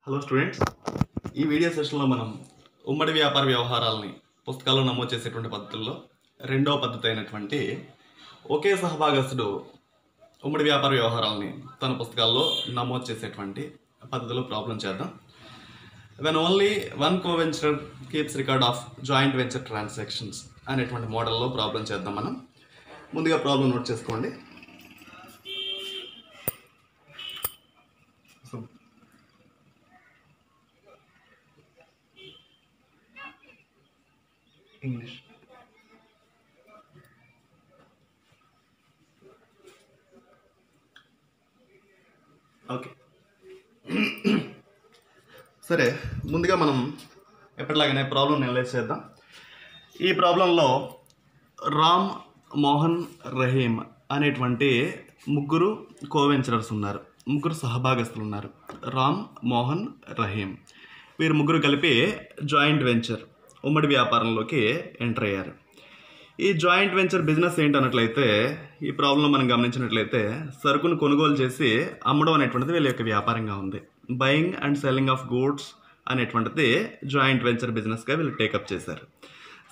Hello students, ఈ video సెషన్లో మనం ఉమ్మడి వ్యాపార వ్యవహారాలని పుస్తకాల్లో నమోదు చేసేటువంటి పద్ధతుల్లో రెండవ పద్ధతి అయినటువంటి ఒకే సహభాగస్తుడు ఉమ్మడి వ్యాపార వ్యవహారాలని తన పుస్తకాల్లో నమోదు చేసేటువంటి పద్ధతిలో ప్రాబ్లం చేద్దాం. When only one co-venturer keeps record of joint venture transactions అనేటువంటి మోడల్లో ప్రాబ్లం చేద్దాం. మనం ముందుగా ప్రాబ్లం నోట్ చేసుకోండి. English okay. సరే, ముందుగా మనం ఎప్పటిలాగానే ప్రాబ్లం అనలైజ్ చేద్దాం. ఈ ప్రాబ్లంలో రామ్, మోహన్, రహీమ్ అనేటువంటి ముగ్గురు కోవెంచరర్స్ ఉన్నారు, ముగ్గురు సహభాగస్తులు ఉన్నారు. రామ్, మోహన్, రహీమ్ వీరు ముగ్గురు కలిపి జాయింట్ వెంచర్ ఉమ్మడి వ్యాపారంలోకి ఎంటర్ అయ్యారు. ఈ జాయింట్ వెంచర్ బిజినెస్ ఏంటన్నట్లయితే, ఈ ప్రాబ్లంలో మనం గమనించినట్లయితే సరుకును కొనుగోలు చేసి అమ్మడం అనేటువంటిది వీళ్ళ యొక్క వ్యాపారంగా ఉంది. Buying and selling of goods అనేటువంటిది జాయింట్ వెంచర్ బిజినెస్గా వీళ్ళు టేకప్ చేశారు.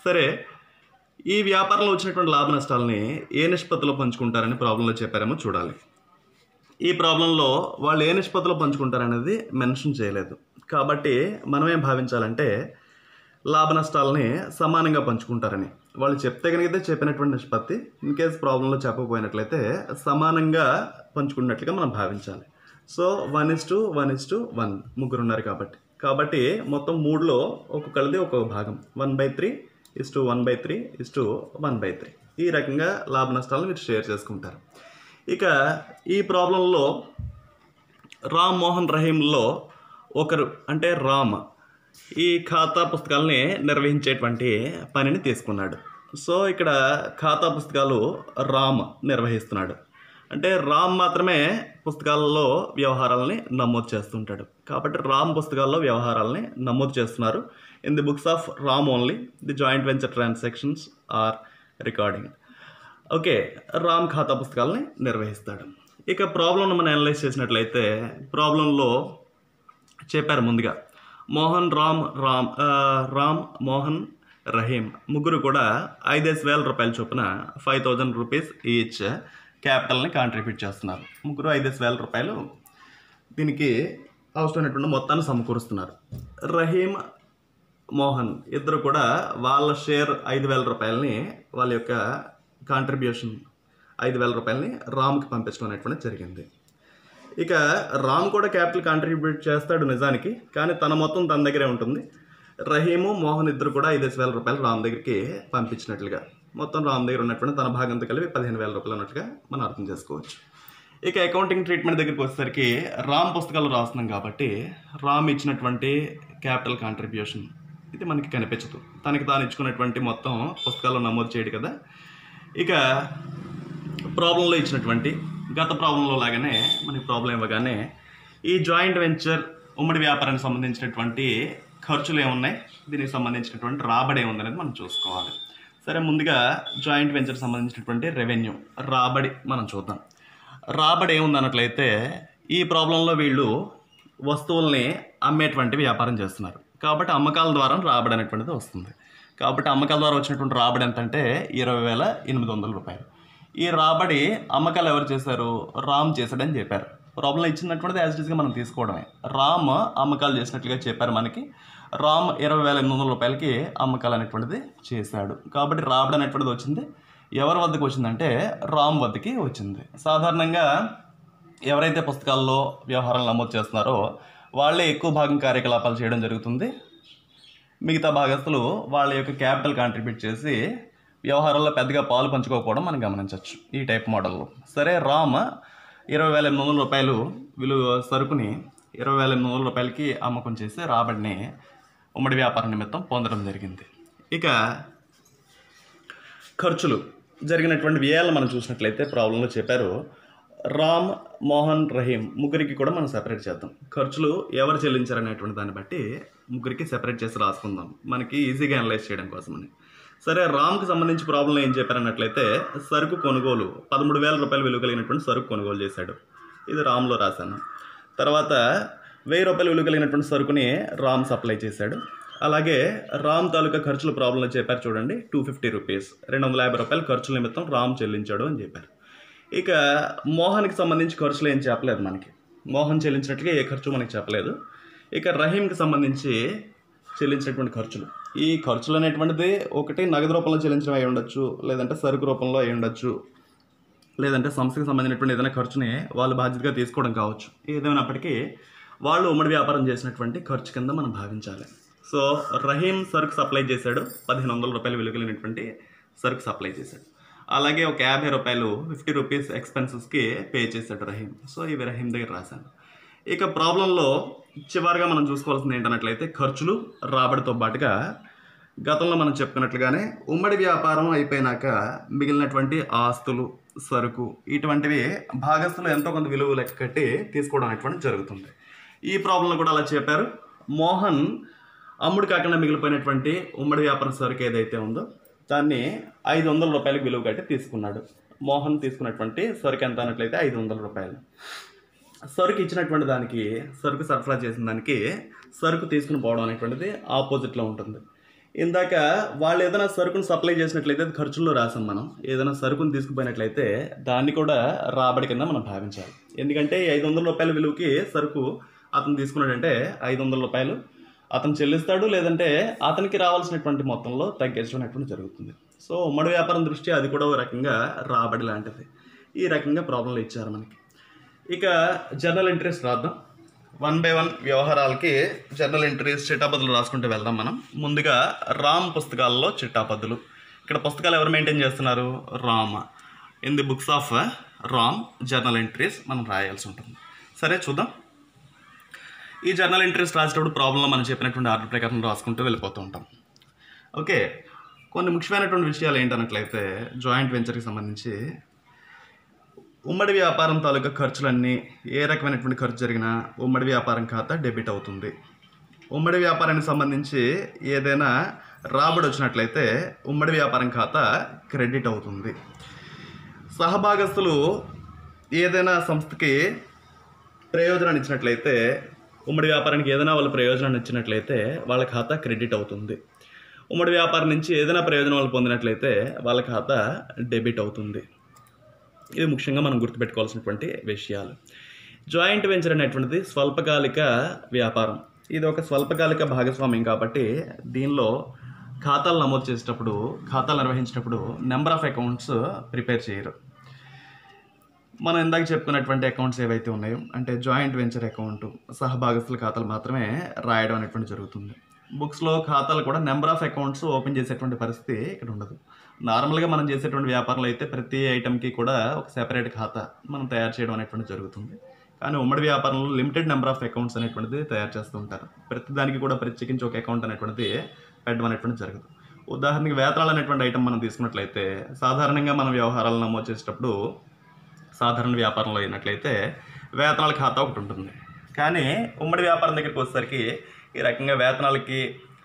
సరే, ఈ వ్యాపారంలో వచ్చినటువంటి లాభ నష్టాలని ఏ నిష్పత్తిలో పంచుకుంటారని ప్రాబ్లంలో చెప్పారేమో చూడాలి. ఈ ప్రాబ్లంలో వాళ్ళు ఏ నిష్పత్తిలో పంచుకుంటారనేది మెన్షన్ చేయలేదు. కాబట్టి మనమేం భావించాలంటే లాభ నష్టాలని సమానంగా పంచుకుంటారని. వాళ్ళు చెప్తే కనుక చెప్పినటువంటి నిష్పత్తి, ఇన్ కేస్ ప్రాబ్లంలో చెప్పకపోయినట్లయితే సమానంగా పంచుకున్నట్లుగా మనం భావించాలి. సో 1:1:1 ముగ్గురు ఉన్నారు కాబట్టి మొత్తం 3లో ఒక్కొక్కరిది ఒక్కొక్క భాగం 1/3:1/3:1/3 ఈ రకంగా లాభ నష్టాలను మీరు షేర్ చేసుకుంటారు. ఇక ఈ ప్రాబ్లంలో రామ్, మోహన్, రహీంలో ఒకరు అంటే రామ్ ఈ ఖాతా పుస్తకాలని నిర్వహించేటువంటి పనిని తీసుకున్నాడు. సో ఇక్కడ ఖాతా పుస్తకాలు రామ్ నిర్వహిస్తున్నాడు. అంటే రామ్ మాత్రమే పుస్తకాలలో వ్యవహారాలని నమోదు చేస్తుంటాడు. కాబట్టి రామ్ పుస్తకాల్లో వ్యవహారాలని నమోదు చేస్తున్నారు. In the books of Ram only the joint venture transactions are recording. Okay, Ram ఖాతా పుస్తకాలని నిర్వహిస్తాడు. ఇక ప్రాబ్లంను మనం అనలైజ్ చేసినట్లయితే ప్రాబ్లంలో చెప్పారు ముందుగా మోహన్, రామ్, మోహన్, రహీమ్ ముగ్గురు కూడా 5,000 రూపాయల చొప్పున 5,000 రూపీస్ ఈచ్ క్యాపిటల్ని కాంట్రిబ్యూట్ చేస్తున్నారు. ముగ్గురు 5,000 రూపాయలు దీనికి అవసరమైనటువంటి మొత్తాన్ని సమకూరుస్తున్నారు. రహీమ్, మోహన్ ఇద్దరు కూడా వాళ్ళ షేర్ 5,000 రూపాయలని, వాళ్ళ యొక్క కాంట్రిబ్యూషన్ 5,000 రూపాయలని రామ్కి పంపించడం అనేటువంటి జరిగింది. ఇక రామ్ కూడా క్యాపిటల్ కాంట్రిబ్యూట్ చేస్తాడు నిజానికి, కానీ తన మొత్తం తన దగ్గరే ఉంటుంది. రహీము, మోహన్ ఇద్దరు కూడా 5,000 రూపాయలు రామ్ దగ్గరికి పంపించినట్లుగా, మొత్తం రామ్ దగ్గర ఉన్నటువంటి తన భాగంతో కలిపి 15,000 రూపాయలు ఉన్నట్లుగా మనం అర్థం చేసుకోవచ్చు. ఇక అకౌంటింగ్ ట్రీట్మెంట్ దగ్గరికి వచ్చేసరికి రామ్ పుస్తకాలు రాస్తున్నాం కాబట్టి రామ్ ఇచ్చినటువంటి క్యాపిటల్ కాంట్రిబ్యూషన్ ఇది మనకి కనిపించదు. తనకి తాను ఇచ్చుకున్నటువంటి మొత్తం పుస్తకాల్లో నమోదు చేయడు కదా. ఇక ప్రాబ్లంలో ఇచ్చినటువంటి గత ప్రాబ్లంలో లాగానే మనకి ప్రాబ్లం ఇవ్వగానే ఈ జాయింట్ వెంచర్ ఉమ్మడి వ్యాపారానికి సంబంధించినటువంటి ఖర్చులు ఏమున్నాయి, దీనికి సంబంధించినటువంటి రాబడి ఏముందనేది మనం చూసుకోవాలి. సరే, ముందుగా జాయింట్ వెంచర్ సంబంధించినటువంటి రెవెన్యూ రాబడి మనం చూద్దాం. రాబడి ఏముందన్నట్లయితే ఈ ప్రాబ్లంలో వీళ్ళు వస్తువుల్ని అమ్మేటువంటి వ్యాపారం చేస్తున్నారు కాబట్టి అమ్మకాల ద్వారా రాబడి అనేటువంటిది వస్తుంది. కాబట్టి అమ్మకాల ద్వారా వచ్చినటువంటి రాబడి ఎంత అంటే 20,800 రూపాయలు. ఈ రాబడి అమ్మకాలు ఎవరు చేశారు? రామ్ చేశాడని చెప్పారు. ప్రాబ్లం ఇచ్చినటువంటిది యాజ్ ఇట్ ఈస్గా మనం తీసుకోవడమే. రామ్ అమ్మకాలు చేసినట్లుగా చెప్పారు మనకి. రామ్ 20,800 రూపాయలకి అమ్మకాలు అనేటువంటిది చేశాడు. కాబట్టి రాబడి అనేటువంటిది వచ్చింది. ఎవరి వద్దకు వచ్చిందంటే రామ్ వద్దకి వచ్చింది. సాధారణంగా ఎవరైతే పుస్తకాల్లో వ్యవహారాలు నమోదు చేస్తున్నారో వాళ్ళే ఎక్కువ భాగం కార్యకలాపాలు చేయడం జరుగుతుంది. మిగతా భాగస్తులు వాళ్ళ యొక్క క్యాపిటల్ కాంట్రిబ్యూట్ చేసి వ్యవహారాల్లో పెద్దగా పాలు పంచుకోకపోవడం మనం గమనించవచ్చు ఈ టైప్ మోడల్లో. సరే, రామ్ 20,800 రూపాయలు విలువ సరుకుని 20,800 రూపాయలకి అమ్మకం చేసి రాబడిని ఉమ్మడి వ్యాపారం నిమిత్తం పొందడం జరిగింది. ఇక ఖర్చులు జరిగినటువంటి వ్యయాలు మనం చూసినట్లయితే ప్రాబ్లంలో చెప్పారు రామ్, మోహన్, రహీమ్ ముగ్గురికి కూడా మనం సెపరేట్ చేద్దాం. ఖర్చులు ఎవరు చెల్లించారనేటువంటి దాన్ని బట్టి ముగ్గురికి సెపరేట్ చేసి రాసుకుందాం మనకి ఈజీగా అనలైజ్ చేయడం కోసమని. సరే, రామ్కి సంబంధించి ప్రాబ్లంలో ఏం చెప్పారన్నట్లయితే సరుకు కొనుగోలు 13,000 రూపాయలు విలువ కలిగినటువంటి సరుకు కొనుగోలు చేశాడు. ఇది రామ్లో రాశాను. తర్వాత ₹1000 విలువ కలిగినటువంటి సరుకుని రామ్ సప్లై చేశాడు. అలాగే రామ్ తాలూకా ఖర్చుల ప్రాబ్లంలో చెప్పారు చూడండి, ₹250 ₹250 ఖర్చుల నిమిత్తం రామ్ చెల్లించాడు అని చెప్పారు. ఇక మోహన్కి సంబంధించి ఖర్చులు ఏం చెప్పలేదు మనకి. మోహన్ చెల్లించినట్లుగా ఏ ఖర్చు మనకి చెప్పలేదు. ఇక రహీంకి సంబంధించి చెల్లించినటువంటి ఖర్చులు, ఈ ఖర్చులు అనేటువంటిది ఒకటి నగదు రూపంలో చెల్లించడం అయి ఉండొచ్చు, లేదంటే సరుకు రూపంలో అయి ఉండొచ్చు, లేదంటే సంస్థకి సంబంధించినటువంటి ఏదైనా ఖర్చుని వాళ్ళు బాధ్యతగా తీసుకోవడం కావచ్చు. ఏదేమైనప్పటికీ వాళ్ళు ఉమ్మడి వ్యాపారం చేసినటువంటి ఖర్చు కింద మనం భావించాలి. సో రహీం సరుకు సప్లై చేశాడు, ₹1500 విలువ కలిగినటువంటి సరుకు సప్లై చేశాడు. అలాగే ఒక ₹50 ₹50 ఎక్స్పెన్సెస్కి పే చేశాడు రహీం. సో ఇవి రహీం దగ్గర రాశాను. ఇక ప్రాబ్లంలో చివరిగా మనం చూసుకోవాల్సింది ఏంటన్నట్లయితే ఖర్చులు రాబడితో పాటుగా గతంలో మనం చెప్పుకున్నట్లుగానే ఉమ్మడి వ్యాపారం అయిపోయినాక మిగిలినటువంటి ఆస్తులు, సరుకు ఇటువంటివి భాగస్తులు ఎంతో కొంత విలువ లెక్క కట్టి తీసుకోవడం అనేటువంటి జరుగుతుంది. ఈ ప్రాబ్లంలో కూడా అలా చెప్పారు. మోహన్ అమ్ముడు కాకుండా మిగిలిపోయినటువంటి ఉమ్మడి వ్యాపారం సరుకు ఏదైతే ఉందో దాన్ని ₹500 విలువ కట్టి తీసుకున్నాడు. మోహన్ తీసుకున్నటువంటి సరుకు ఎంత అన్నట్లయితే ₹500. సరుకు ఇచ్చినటువంటి దానికి, సరుకు సరఫరా చేసిన దానికి సరుకు తీసుకుని పోవడం అనేటువంటిది ఆపోజిట్లో ఉంటుంది. ఇందాక వాళ్ళు ఏదైనా సరుకును సప్లై చేసినట్లయితే అది ఖర్చుల్లో రాసాం మనం. ఏదైనా సరుకును తీసుకుపోయినట్లయితే దాన్ని కూడా రాబడి కింద మనం భావించాలి. ఎందుకంటే ₹500 విలువకి సరుకు అతను తీసుకున్నాడంటే ₹500 అతను చెల్లిస్తాడు, లేదంటే అతనికి రావాల్సినటువంటి మొత్తంలో తగ్గించడం అనేటువంటి జరుగుతుంది. సో ఉమ్మడి వ్యాపారం దృష్ట్యా అది కూడా ఒక రకంగా రాబడి లాంటిది. ఈ రకంగా ప్రాబ్లంలు ఇచ్చారు మనకి. ఇక జర్నల్ ఎంట్రీస్ రాద్దాం. 1 by 1 వ్యవహారాలకి జర్నల్ ఎంట్రీస్ చిట్టాపద్దులు రాసుకుంటూ వెళ్దాం మనం. ముందుగా రామ్ పుస్తకాల్లో చిట్టాపద్దులు. ఇక్కడ పుస్తకాలు ఎవరు మెయింటైన్ చేస్తున్నారు? Ram. In the books of Ram journal entries మనం రాయాల్సి ఉంటుంది. సరే చూద్దాం. ఈ జర్నల్ ఎంట్రీస్ రాసేటప్పుడు ప్రాబ్లంలో మనం చెప్పినటువంటి ఆర్డర్ ప్రకారం రాసుకుంటూ వెళ్ళిపోతూ ఉంటాం. ఓకే, కొన్ని ముఖ్యమైనటువంటి విషయాలు ఏంటన్నట్లయితే జాయింట్ వెంచర్కి సంబంధించి ఉమ్మడి వ్యాపారం తాలూకా ఖర్చులన్నీ ఏ రకమైనటువంటి ఖర్చు జరిగినా ఉమ్మడి వ్యాపారం ఖాతా డెబిట్ అవుతుంది. ఉమ్మడి వ్యాపారానికి సంబంధించి ఏదైనా రాబడి వచ్చినట్లయితే ఉమ్మడి వ్యాపారం ఖాతా క్రెడిట్ అవుతుంది. సహభాగస్తులు ఏదైనా సంస్థకి ప్రయోజనాన్ని ఇచ్చినట్లయితే, ఉమ్మడి వ్యాపారానికి ఏదైనా వాళ్ళ ప్రయోజనాన్ని ఇచ్చినట్లయితే వాళ్ళ ఖాతా క్రెడిట్ అవుతుంది. ఉమ్మడి వ్యాపారం నుంచి ఏదైనా ప్రయోజనం వాళ్ళు పొందినట్లయితే వాళ్ళ ఖాతా డెబిట్ అవుతుంది. ఇవి ముఖ్యంగా మనం గుర్తుపెట్టుకోవాల్సినటువంటి విషయాలు. జాయింట్ వెంచర్ అనేటువంటిది స్వల్పకాలిక వ్యాపారం. ఇది ఒక స్వల్పకాలిక భాగస్వామ్యం కాబట్టి దీనిలో ఖాతాలు నమోదు చేసేటప్పుడు, ఖాతాలు నిర్వహించేటప్పుడు నెంబర్ ఆఫ్ అకౌంట్స్ ప్రిపేర్ చేయరు. మనం ఇందాక చెప్పుకున్నటువంటి అకౌంట్స్ ఏవైతే ఉన్నాయో, అంటే జాయింట్ వెంచర్ అకౌంట్, సహభాగస్తుల ఖాతాలు మాత్రమే రాయడం అనేటువంటి జరుగుతుంది. బుక్స్లో ఖాతాలు కూడా నెంబర్ ఆఫ్ అకౌంట్స్ ఓపెన్ చేసేటువంటి పరిస్థితి ఇక్కడ ఉండదు. నార్మల్గా మనం చేసేటువంటి వ్యాపారంలో అయితే ప్రతి ఐటమ్కి కూడా ఒక సెపరేట్ ఖాతా మనం తయారు చేయడం అనేటువంటి జరుగుతుంది. కానీ ఉమ్మడి వ్యాపారంలో లిమిటెడ్ నెంబర్ ఆఫ్ అకౌంట్స్ అనేటువంటిది తయారు చేస్తూ ఉంటారు. ప్రతి దానికి కూడా ప్రత్యేకించి ఒక అకౌంట్ అనేటువంటిది పెట్టడం అనేటువంటి జరగదు. ఉదాహరణకి వేతనాలు అనేటువంటి ఐటమ్ మనం తీసుకున్నట్లయితే సాధారణంగా మనం వ్యవహారాలు నమోదు చేసేటప్పుడు సాధారణ వ్యాపారంలో అయినట్లయితే వేతనాల ఖాతా ఒకటి ఉంటుంది. కానీ ఉమ్మడి వ్యాపారం దగ్గరికి వచ్చేసరికి ఈ రకంగా వేతనాలకి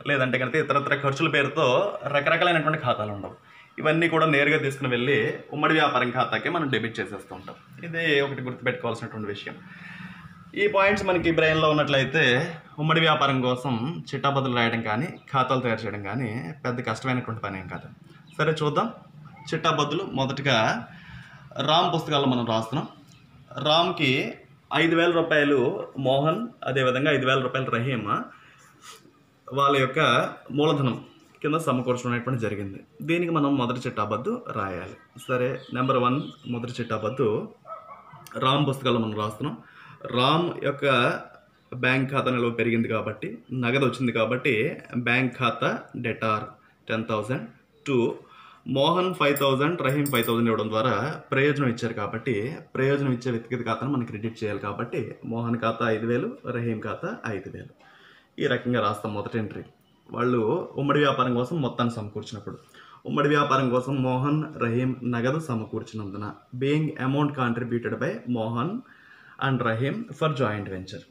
లేదంటే కనుక ఇతరత్ర ఖర్చుల పేరుతో రకరకాలైనటువంటి ఖాతాలు ఉండవు. ఇవన్నీ కూడా నేరుగా తీసుకుని వెళ్ళి ఉమ్మడి వ్యాపారం ఖాతాకి మనం డెబిట్ చేసేస్తూ ఉంటాం. ఇదే ఒకటి గుర్తుపెట్టుకోవాల్సినటువంటి విషయం. ఈ పాయింట్స్ మనకి బ్రెయిన్లో ఉన్నట్లయితే ఉమ్మడి వ్యాపారం కోసం చిట్టాపద్దులు రాయడం కానీ ఖాతాలు తయారు చేయడం కానీ పెద్ద కష్టమైనటువంటి పని ఏం కాదు. సరే చూద్దాం. చిట్టాపద్దులు మొదటగా రామ్ పుస్తకాల్లో మనం రాస్తున్నాం. రామ్కి ₹5,000 మోహన్, అదేవిధంగా ₹5,000 రహీం వాళ్ళ యొక్క మూలధనం కింద సమకూర్చడం జరిగింది. దీనికి మనం మొదటి చిట్టాపద్దు రాయాలి. సరే, నెంబర్ 1 మొదటి చిట్టాపద్దు రామ్ పుస్తకాల్లో మనం రాస్తున్నాం. రామ్ యొక్క బ్యాంక్ ఖాతా నిల్వ పెరిగింది కాబట్టి, నగదు వచ్చింది కాబట్టి బ్యాంక్ ఖాతా డెటార్ 10,000 టు మోహన్ 5,000 రహీం 5,000 ఇవ్వడం ద్వారా ప్రయోజనం ఇచ్చారు కాబట్టి ప్రయోజనం ఇచ్చే వ్యక్తిగత ఖాతాను మనం క్రెడిట్ చేయాలి కాబట్టి మోహన్ ఖాతా 5,000, రహీం ఖాతా 5,000. ఈ రకంగా రాస్తాం మొదటి ఎంట్రీ. వాళ్ళు ఉమ్మడి వ్యాపారం కోసం మొత్తాన్ని సమకూర్చినప్పుడు, ఉమ్మడి వ్యాపారం కోసం మోహన్, రహీం నగదు సమకూర్చినందున being amount contributed by Mohan and Rahim for joint venture.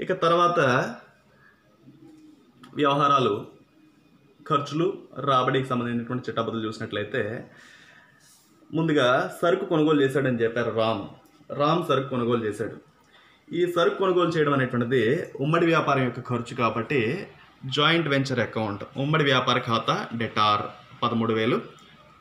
ఇక తర్వాత వ్యవహారాలు, ఖర్చులు, రాబడికి సంబంధించినటువంటి చిట్టాపద్దులు చూసినట్లయితే ముందుగా సరుకు కొనుగోలు చేశాడని చెప్పారు. రామ్ సరుకు కొనుగోలు చేశాడు. ఈ సరుకు కొనుగోలు చేయడం అనేటువంటిది ఉమ్మడి వ్యాపారం యొక్క ఖర్చు కాబట్టి జాయింట్ వెంచర్ అకౌంట్ ఉమ్మడి వ్యాపార ఖాతా డెటార్ 13,000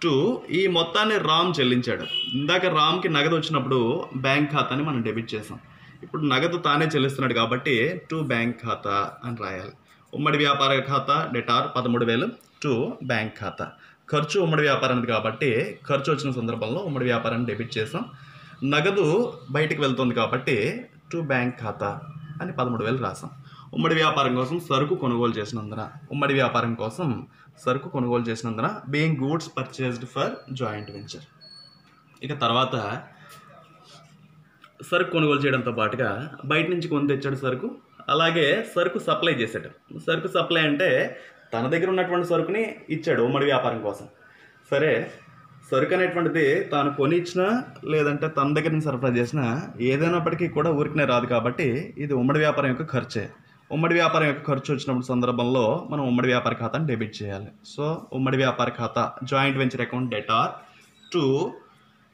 టు ఈ మొత్తాన్ని రామ్ చెల్లించాడు. ఇందాక రామ్కి నగదు వచ్చినప్పుడు బ్యాంక్ ఖాతాని మనం డెబిట్ చేసాం. ఇప్పుడు నగదు తానే చెల్లిస్తున్నాడు కాబట్టి టు బ్యాంక్ ఖాతా అని రాయాలి. ఉమ్మడి వ్యాపార ఖాతా డెటార్ 13,000 టు బ్యాంక్ ఖాతా. ఖర్చు ఉమ్మడి వ్యాపారానికి కాబట్టి ఖర్చు వచ్చిన సందర్భంలో ఉమ్మడి వ్యాపారాన్ని డెబిట్ చేసాం. నగదు బయటికి వెళ్తుంది కాబట్టి టు బ్యాంక్ ఖాతా అని 13,000 రాసాం. ఉమ్మడి వ్యాపారం కోసం సరుకు కొనుగోలు చేసినందున being goods purchased for joint venture. ఇక తర్వాత సరుకు కొనుగోలు చేయడంతో పాటుగా బయట నుంచి కొని తెచ్చాడు సరుకు, అలాగే సరుకు సప్లై చేశాడు. సరుకు సప్లై అంటే తన దగ్గర ఉన్నటువంటి సరుకుని ఇచ్చాడు ఉమ్మడి వ్యాపారం కోసం. సరే, సరుకు అనేటువంటిది తాను కొని ఇచ్చినా లేదంటే తన దగ్గర నుంచి సరఫరా చేసినా ఏదైనప్పటికీ కూడా ఊరికనే రాదు కాబట్టి ఇది ఉమ్మడి వ్యాపారం యొక్క ఖర్చే. ఉమ్మడి వ్యాపారం యొక్క ఖర్చు వచ్చినప్పుడు సందర్భంలో మనం ఉమ్మడి వ్యాపార ఖాతాను డెబిట్ చేయాలి. సో ఉమ్మడి వ్యాపార ఖాతా joint venture account debtor to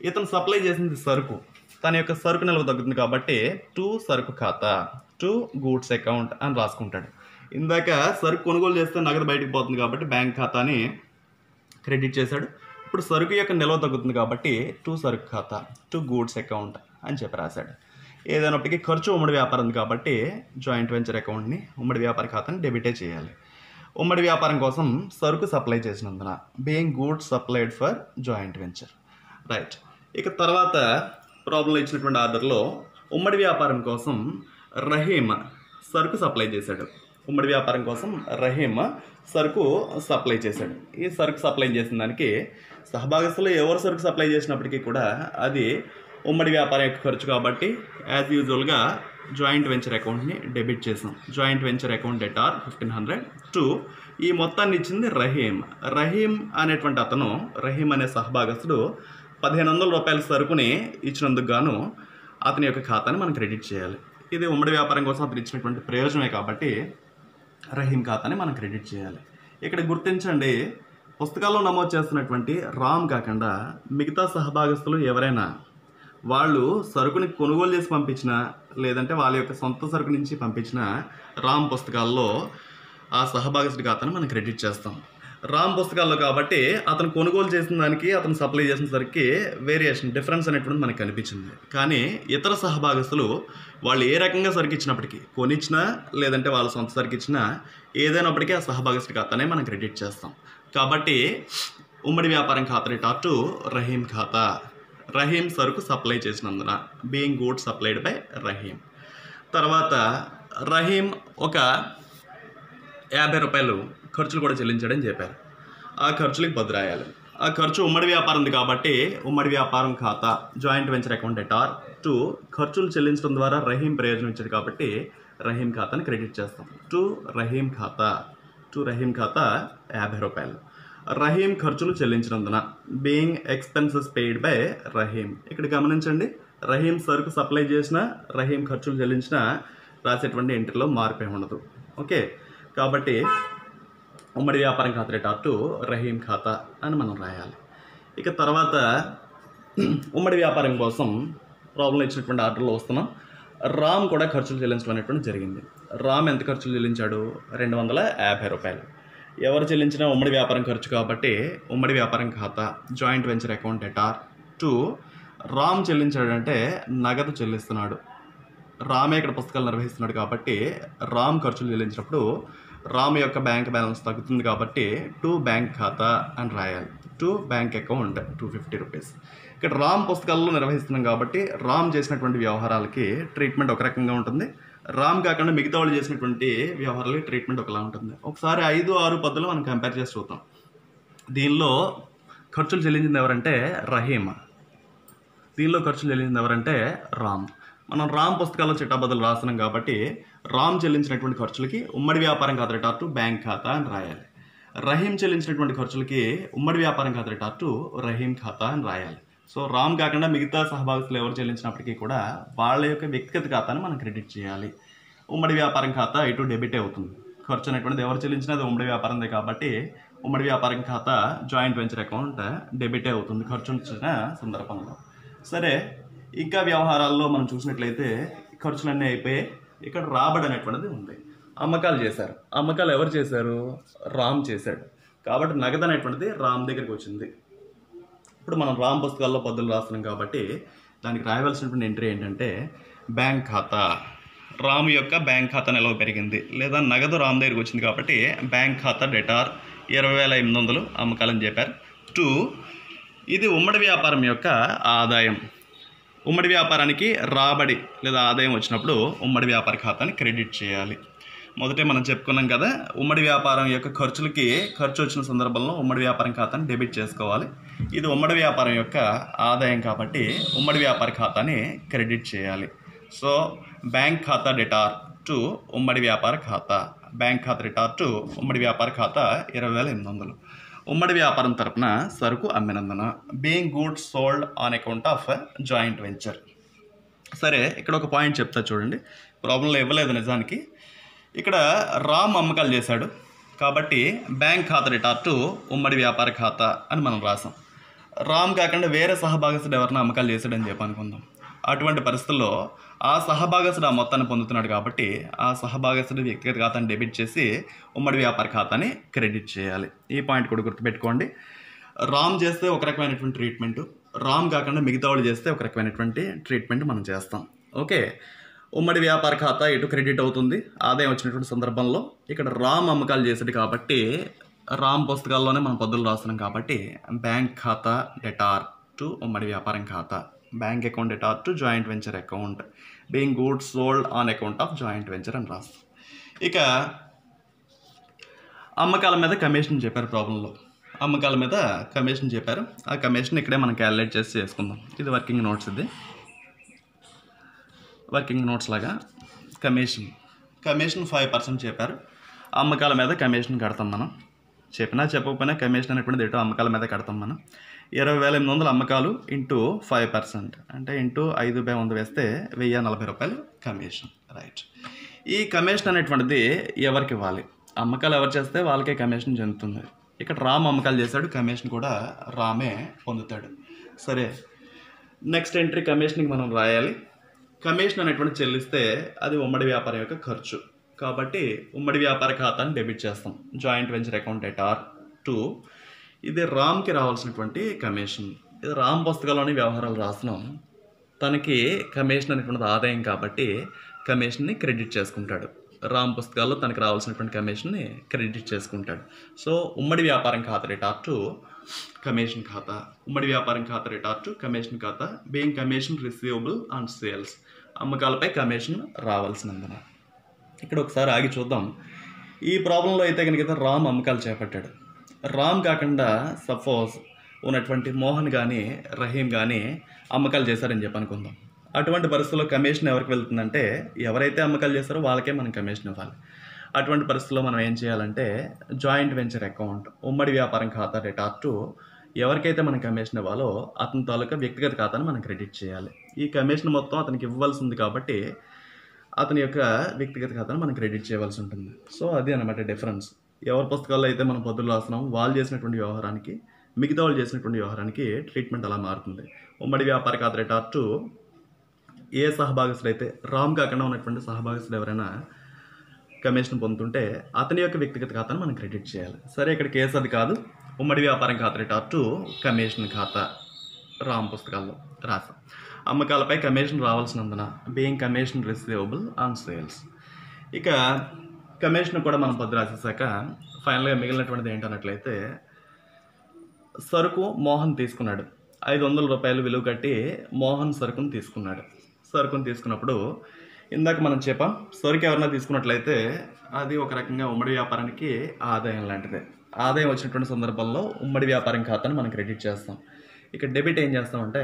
ఇతను సప్లై చేసింది సరుకు, తన యొక్క సరుకు నిల్వ తగ్గుతుంది కాబట్టి టు సరుకు ఖాతా టు గూడ్స్ అకౌంట్ అని రాసుకుంటాడు. ఇందాక సరుకు కొనుగోలు చేస్తే నగదు బయటకు పోతుంది కాబట్టి బ్యాంక్ ఖాతాని క్రెడిట్ చేశాడు. ఇప్పుడు సరుకు యొక్క నిల్వ తగ్గుతుంది కాబట్టి టు సరుకు ఖాతా టు గూడ్స్ అకౌంట్ అని చెప్పి రాశాడు. ఏదైనప్పటికీ ఖర్చు ఉమ్మడి వ్యాపారం కాబట్టి జాయింట్ వెంచర్ అకౌంట్ని ఉమ్మడి వ్యాపార ఖాతాని డెబిటే చేయాలి. ఉమ్మడి వ్యాపారం కోసం సరుకు సప్లై చేసినందున being goods supplied for joint venture. Right. ఇక తర్వాత ప్రాబ్లంలో ఇచ్చినటువంటి ఆర్డర్లో ఉమ్మడి వ్యాపారం కోసం రహీమ్ సరుకు సప్లై చేశాడు. ఉమ్మడి వ్యాపారం కోసం రహీమ్ సరుకు సప్లై చేశాడు. ఈ సరుకు సప్లై చేసిన దానికి సహభాగస్తులు ఎవరు సరుకు సప్లై చేసినప్పటికీ కూడా అది ఉమ్మడి వ్యాపారం యొక్క ఖర్చు కాబట్టి యాజ్ యూజువల్గా జాయింట్ వెంచర్ అకౌంట్ని డెబిట్ చేసాం. Joint venture account debtor 1,500 to ఈ మొత్తాన్ని ఇచ్చింది రహీమ్. రహీమ్ అనేటువంటి అతను, రహీమ్ అనే సహభాగస్తుడు 1,500 రూపాయల సరుకుని ఇచ్చినందుకు గాను అతని యొక్క ఖాతాని మనం క్రెడిట్ చేయాలి. ఇది ఉమ్మడి వ్యాపారం కోసం అతను ఇచ్చినటువంటి ప్రయోజనమే కాబట్టి రహీమ్ ఖాతాని మనం క్రెడిట్ చేయాలి. ఇక్కడ గుర్తించండి, పుస్తకాల్లో నమోదు చేస్తున్నటువంటి రామ్ కాకుండా మిగతా సహభాగస్తులు ఎవరైనా వాళ్ళు సరుకుని కొనుగోలు చేసి పంపించినా లేదంటే వాళ్ళ యొక్క సొంత సరుకు నుంచి పంపించిన రామ్ పుస్తకాల్లో ఆ సహభాగస్తుడి ఖాతాను మనం క్రెడిట్ చేస్తాం. రామ్ పుస్తకాల్లో కాబట్టి అతను కొనుగోలు చేసిన దానికి అతను సప్లై చేసిన సరికి వేరియేషన్ డిఫరెన్స్ అనేటువంటిది మనకు కనిపించింది. కానీ ఇతర సహభాగస్తులు వాళ్ళు ఏ రకంగా సరుకు ఇచ్చినప్పటికీ, కొనిచ్చినా లేదంటే వాళ్ళ సొంత సరుకు ఇచ్చినా ఏదైనప్పటికీ ఆ సహభాగస్తుడి ఖాతానే మనం క్రెడిట్ చేస్తాం. కాబట్టి ఉమ్మడి వ్యాపారం ఖాతా డెటార్ టు రహీమ్ ఖాతా. రహీమ్ సరుకు సప్లై చేసినందున being goods supplied by Rahim. తర్వాత రహీమ్ ఒక 50 రూపాయలు ఖర్చులు కూడా చెల్లించాడని చెప్పారు. ఆ ఖర్చులకు బదులు రాయాలి. ఆ ఖర్చు ఉమ్మడి వ్యాపారంది కాబట్టి ఉమ్మడి వ్యాపారం ఖాతా joint venture account debtor to ఖర్చులు చెల్లించడం ద్వారా రహీమ్ ప్రయోజనం ఇచ్చాడు కాబట్టి రహీమ్ ఖాతాని క్రెడిట్ చేస్తాం. టు రహీమ్ ఖాతా 50 రూపాయలు. రహీమ్ ఖర్చులు చెల్లించినందున being expenses paid by Rahim. ఇక్కడ గమనించండి, రహీమ్ సరుకు సప్లై చేసిన, రహీమ్ ఖర్చులు చెల్లించిన రాసేటువంటి ఎంట్రీలో మార్పే ఉండదు. ఓకే, కాబట్టి ఉమ్మడి వ్యాపారం ఖాతా డెటార్ టు రహీమ్ ఖాతా అని మనం రాయాలి. ఇక తర్వాత ఉమ్మడి వ్యాపారం కోసం ప్రాబ్లం ఇచ్చినటువంటి ఆర్డర్లో వస్తున్నాం. రామ్ కూడా ఖర్చులు చెల్లించడం అనేటువంటి జరిగింది. రామ్ ఎంత ఖర్చులు చెల్లించాడు? 250 రూపాయలు. ఎవరు చెల్లించినా ఉమ్మడి వ్యాపారం ఖర్చు కాబట్టి ఉమ్మడి వ్యాపారం ఖాతా joint venture account debtor to Ram చెల్లించాడంటే నగదు చెల్లిస్తున్నాడు. రామే ఇక్కడ పుస్తకాలు నిర్వహిస్తున్నాడు కాబట్టి రామ్ ఖర్చులు చెల్లించినప్పుడు రామ్ యొక్క బ్యాంక్ బ్యాలెన్స్ తగ్గుతుంది కాబట్టి టు బ్యాంక్ ఖాతా అని రాయాలి. To bank account 250 rupees. ఇక్కడ రామ్ పుస్తకాల్లో నిర్వహిస్తున్నాం కాబట్టి రామ్ చేసినటువంటి వ్యవహారాలకి ట్రీట్మెంట్ ఒక రకంగా ఉంటుంది. రామ్ కాకుండా మిగతా వాళ్ళు చేసినటువంటి వ్యవహారాలకి ట్రీట్మెంట్ ఒకలా ఉంటుంది. ఒకసారి 5, 6 పద్ధతులు మనం కంపేర్ చేసి చూద్దాం. దీనిలో ఖర్చులు చెల్లించింది ఎవరంటే రహీమ్, దీనిలో ఖర్చులు చెల్లించింది ఎవరంటే రామ్. మనం రామ్ పుస్తకాల్లో చిట్టాబద్దలు రాస్తున్నాం కాబట్టి రామ్ చెల్లించినటువంటి ఖర్చులకి ఉమ్మడి వ్యాపారం ఖాతా డెటార్ టు బ్యాంక్ ఖాతా అని రాయాలి. రహీమ్ చెల్లించినటువంటి ఖర్చులకి ఉమ్మడి వ్యాపారం ఖాతా డెటార్ టు రహీమ్ ఖాతా అని రాయాలి. సో రామ్ కాకుండా మిగతా సహభాగస్తులు ఎవరు చెల్లించినప్పటికీ కూడా వాళ్ళ యొక్క వ్యక్తిగత ఖాతాను మనం క్రెడిట్ చేయాలి. ఉమ్మడి వ్యాపారం ఖాతా ఇటు డెబిట్ అవుతుంది. ఖర్చు అనేటువంటిది ఎవరు చెల్లించినా అది ఉమ్మడి వ్యాపారందే కాబట్టి ఉమ్మడి వ్యాపారం ఖాతా జాయింట్ వెంచర్ అకౌంట్ డెబిటే అవుతుంది ఖర్చు వచ్చిన సందర్భంలో. సరే, ఇంకా వ్యవహారాల్లో మనం చూసినట్లయితే ఖర్చులన్నీ అయిపోయాయి. ఇక్కడ రాబడి అనేటువంటిది ఉంది. అమ్మకాలు చేశారు. అమ్మకాలు ఎవరు చేశారు? రామ్ చేశాడు. కాబట్టి నగదు అనేటువంటిది రామ్ దగ్గరికి వచ్చింది. ఇప్పుడు మనం రామ్ పుస్తకాల్లో పద్దులు రాస్తున్నాం కాబట్టి దానికి రాయవలసినటువంటి ఎంట్రీ ఏంటంటే బ్యాంక్ ఖాతా. రామ్ యొక్క బ్యాంక్ ఖాతా నిల్వ పెరిగింది, లేదా నగదు రామ్ దగ్గరికి వచ్చింది కాబట్టి బ్యాంక్ ఖాతా డెటార్ 20,800 అమ్మకాలని చెప్పారు. 2, ఇది ఉమ్మడి వ్యాపారం యొక్క ఆదాయం. ఉమ్మడి వ్యాపారానికి రాబడి లేదా ఆదాయం వచ్చినప్పుడు ఉమ్మడి వ్యాపార ఖాతాని క్రెడిట్ చేయాలి. మొదటే మనం చెప్పుకున్నాం కదా, ఉమ్మడి వ్యాపారం యొక్క ఖర్చు వచ్చిన సందర్భంలో ఉమ్మడి వ్యాపారం ఖాతాని డెబిట్ చేసుకోవాలి. ఇది ఉమ్మడి వ్యాపారం యొక్క ఆదాయం కాబట్టి ఉమ్మడి వ్యాపార ఖాతాని క్రెడిట్ చేయాలి. సో బ్యాంక్ ఖాతా డెటార్ టు ఉమ్మడి వ్యాపార ఖాతా. బ్యాంక్ ఖాతా డెటార్ టు ఉమ్మడి వ్యాపార ఖాతా 20,800. ఉమ్మడి వ్యాపారం తరపున సరుకు అమ్మినందున. Being goods sold on account of joint venture. సరే, ఇక్కడ ఒక పాయింట్ చెప్తా చూడండి. ప్రాబ్లంలో ఇవ్వలేదు నిజానికి. ఇక్కడ రామ్ అమ్మకాలు చేశాడు కాబట్టి బ్యాంక్ ఖాతా డెటార్ టు ఉమ్మడి వ్యాపార ఖాతా అని మనం రాసాం. రామ్ కాకుండా వేరే సహభాగస్తుడు ఎవరైనా అమ్మకాలు చేశాడని చెప్పి అనుకుందాం. అటువంటి పరిస్థితుల్లో ఆ సహభాగస్తుడు ఆ మొత్తాన్ని పొందుతున్నాడు కాబట్టి ఆ సహభాగస్తుడి వ్యక్తిగత ఖాతాని డెబిట్ చేసి ఉమ్మడి వ్యాపార ఖాతాని క్రెడిట్ చేయాలి. ఈ పాయింట్ కూడా గుర్తుపెట్టుకోండి. రామ్ చేస్తే ఒక రకమైనటువంటి ట్రీట్మెంటు, రామ్ కాకుండా మిగతా వాళ్ళు చేస్తే ఒక రకమైనటువంటి ట్రీట్మెంట్ మనం చేస్తాం. ఓకే, ఉమ్మడి వ్యాపార ఖాతా ఎటు క్రెడిట్ అవుతుంది ఆదాయం వచ్చినటువంటి సందర్భంలో. ఇక్కడ రామ్ అమ్మకాలు చేసాడు కాబట్టి రామ్ పుస్తకాల్లోనే మనం పద్దులు రాస్తున్నాం కాబట్టి బ్యాంక్ ఖాతా డెటార్ టు ఉమ్మడి వ్యాపారం ఖాతా. Bank account debtor to joint venture account. Being goods sold on account of joint venture అని రాస్తాం. ఇక అమ్మకాల మీద కమిషన్ చెప్పారు ప్రాబ్లంలో. అమ్మకాల మీద కమిషన్ చెప్పారు. ఆ కమిషన్ ఇక్కడే మనం క్యాలిక్యులేట్ చేసి చేసుకుందాం. ఇది వర్కింగ్ నోట్స్. ఇది వర్కింగ్ నోట్స్ లాగా కమిషన్ 5% చెప్పారు. అమ్మకాల మీద కమిషన్ కడతాం మనం. చెప్పినా చెప్పకపోయినా కమిషన్ అనేటువంటిది ఎటో అమ్మకాల మీద కడతాం మనం. 20,800 అమ్మకాలు ఇంటూ 5% అంటే ఇంటూ 5/100 వేస్తే 1,040 రూపాయలు కమిషన్. రైట్. ఈ కమిషన్ అనేటువంటిది ఎవరికి ఇవ్వాలి? అమ్మకాలు ఎవరు చేస్తే వాళ్ళకే కమిషన్ చెందుతుంది. ఇక్కడ రామ్ అమ్మకాలు చేశాడు, కమిషన్ కూడా రామే పొందుతాడు. సరే, నెక్స్ట్ ఎంట్రీ కమిషన్కి మనం రాయాలి. కమిషన్ అనేటువంటి చెల్లిస్తే అది ఉమ్మడి వ్యాపారం యొక్క ఖర్చు కాబట్టి ఉమ్మడి వ్యాపార ఖాతాని డెబిట్ చేస్తాం. Joint venture account debtor to, ఇది రామ్కి రావాల్సినటువంటి కమిషన్. ఇది రామ్ పుస్తకాల్లోని వ్యవహారాలు రాస్తున్నాం. తనకి కమిషన్ అనేటువంటిది ఆదాయం కాబట్టి కమిషన్ని క్రెడిట్ చేసుకుంటాడు. రామ్ పుస్తకాల్లో తనకి రావాల్సినటువంటి కమిషన్ని క్రెడిట్ చేసుకుంటాడు. సో ఉమ్మడి వ్యాపారం ఖాతా డెటార్ టు కమిషన్ ఖాతా. ఉమ్మడి వ్యాపారం ఖాతా డెటార్ టు కమిషన్ ఖాతా. Being commission receivable on sales. అమ్మకాలపై కమిషన్ రావాల్సినందున. ఇక్కడ ఒకసారి ఆగి చూద్దాం. ఈ ప్రాబ్లంలో అయితే కనుక రామ్ అమ్మకాలు చేపట్టాడు. రామ్ కాకుండా సపోజ్ ఉన్నటువంటి మోహన్ కానీ రహీం కానీ అమ్మకాలు చేశారని చెప్పి అనుకుందాం. అటువంటి పరిస్థితుల్లో కమిషన్ ఎవరికి వెళ్తుందంటే ఎవరైతే అమ్మకాలు చేస్తారో వాళ్ళకే మనం కమిషన్ ఇవ్వాలి. అటువంటి పరిస్థితుల్లో మనం ఏం చేయాలంటే జాయింట్ వెంచర్ అకౌంట్ ఉమ్మడి వ్యాపారం ఖాతా డెటార్ టు ఎవరికైతే మనం కమిషన్ ఇవ్వాలో అతని తాలూకా వ్యక్తిగత ఖాతాను మనం క్రెడిట్ చేయాలి. ఈ కమిషన్ మొత్తం అతనికి ఇవ్వాల్సి ఉంది కాబట్టి అతని యొక్క వ్యక్తిగత ఖాతాను మనం క్రెడిట్ చేయవలసి ఉంటుంది. సో అది అనమాట డిఫరెన్స్. ఎవరి పుస్తకాల్లో అయితే మనం పద్దులు రాస్తున్నాం వాళ్ళు చేసినటువంటి వ్యవహారానికి మిగతా వాళ్ళు చేసినటువంటి వ్యవహారానికి ట్రీట్మెంట్ అలా మారుతుంది. ఉమ్మడి వ్యాపార ఖాతా డెటార్ టు ఏ సహభాగస్తుడు అయితే రామ్ కాకుండా ఉన్నటువంటి సహభాగస్తుడు ఎవరైనా కమిషన్ పొందుతుంటే అతని యొక్క వ్యక్తిగత ఖాతాను మనం క్రెడిట్ చేయాలి. సరే, ఇక్కడ కేసు అది కాదు. ఉమ్మడి వ్యాపారం ఖాతా డెటార్ టు కమిషన్ ఖాతా రామ్ పుస్తకాల్లో రాసాం. అమ్మకాలపై కమిషన్ రావాల్సినందున being commission receivable on sales. ఇక కమిషన్ కూడా మనం పద్దు రాసేసాక ఫైనల్గా మిగిలినటువంటిది ఏంటన్నట్లయితే సరుకు మోహన్ తీసుకున్నాడు. 500 రూపాయలు విలువ కట్టి మోహన్ సరుకును తీసుకున్నాడు. సరుకును తీసుకున్నప్పుడు ఇందాక మనం చెప్పాం, సరుకు ఎవరైనా తీసుకున్నట్లయితే అది ఒక రకంగా ఉమ్మడి వ్యాపారానికి ఆదాయం లాంటిదే. ఆదాయం వచ్చినటువంటి సందర్భంలో ఉమ్మడి వ్యాపారం ఖాతాను మనం క్రెడిట్ చేస్తాం. ఇక డెబిట్ ఏం చేస్తామంటే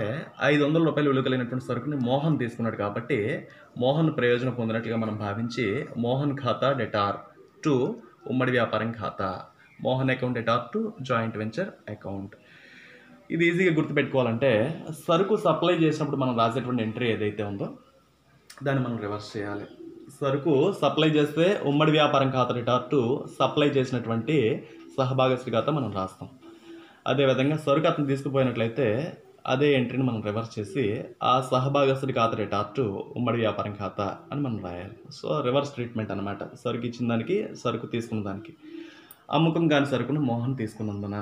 500 రూపాయలు విలువ కలిగినటువంటి సరుకుని మోహన్ తీసుకున్నాడు కాబట్టి మోహన్ ప్రయోజనం పొందినట్లుగా మనం భావించి మోహన్ ఖాతా డెటార్ టు ఉమ్మడి వ్యాపారం ఖాతా. Mohan account debtor to joint venture account. ఇది ఈజీగా గుర్తుపెట్టుకోవాలంటే సరుకు సప్లై చేసినప్పుడు మనం రాసేటువంటి ఎంట్రీ ఏదైతే ఉందో దాన్ని మనం రివర్స్ చేయాలి. సరుకు సప్లై చేస్తే ఉమ్మడి వ్యాపారం ఖాతా డెటార్ టు సప్లై చేసినటువంటి సహభాగస్తుడి ఖాతా మనం రాస్తాం. అదేవిధంగా సరుకు అతను తీసుకుపోయినట్లయితే అదే ఎంట్రీని మనం రివర్స్ చేసి ఆ సహభాగస్తుడి ఖాతా రేట్ R2 ఉమ్మడి వ్యాపారం ఖాతా అని మనం రాయాలి. సో రివర్స్ ట్రీట్మెంట్ అనమాట. సరుకు ఇచ్చిన దానికి సరుకు తీసుకున్న దానికి. అమ్మకం కాని సరుకును మోహన్ తీసుకున్నందున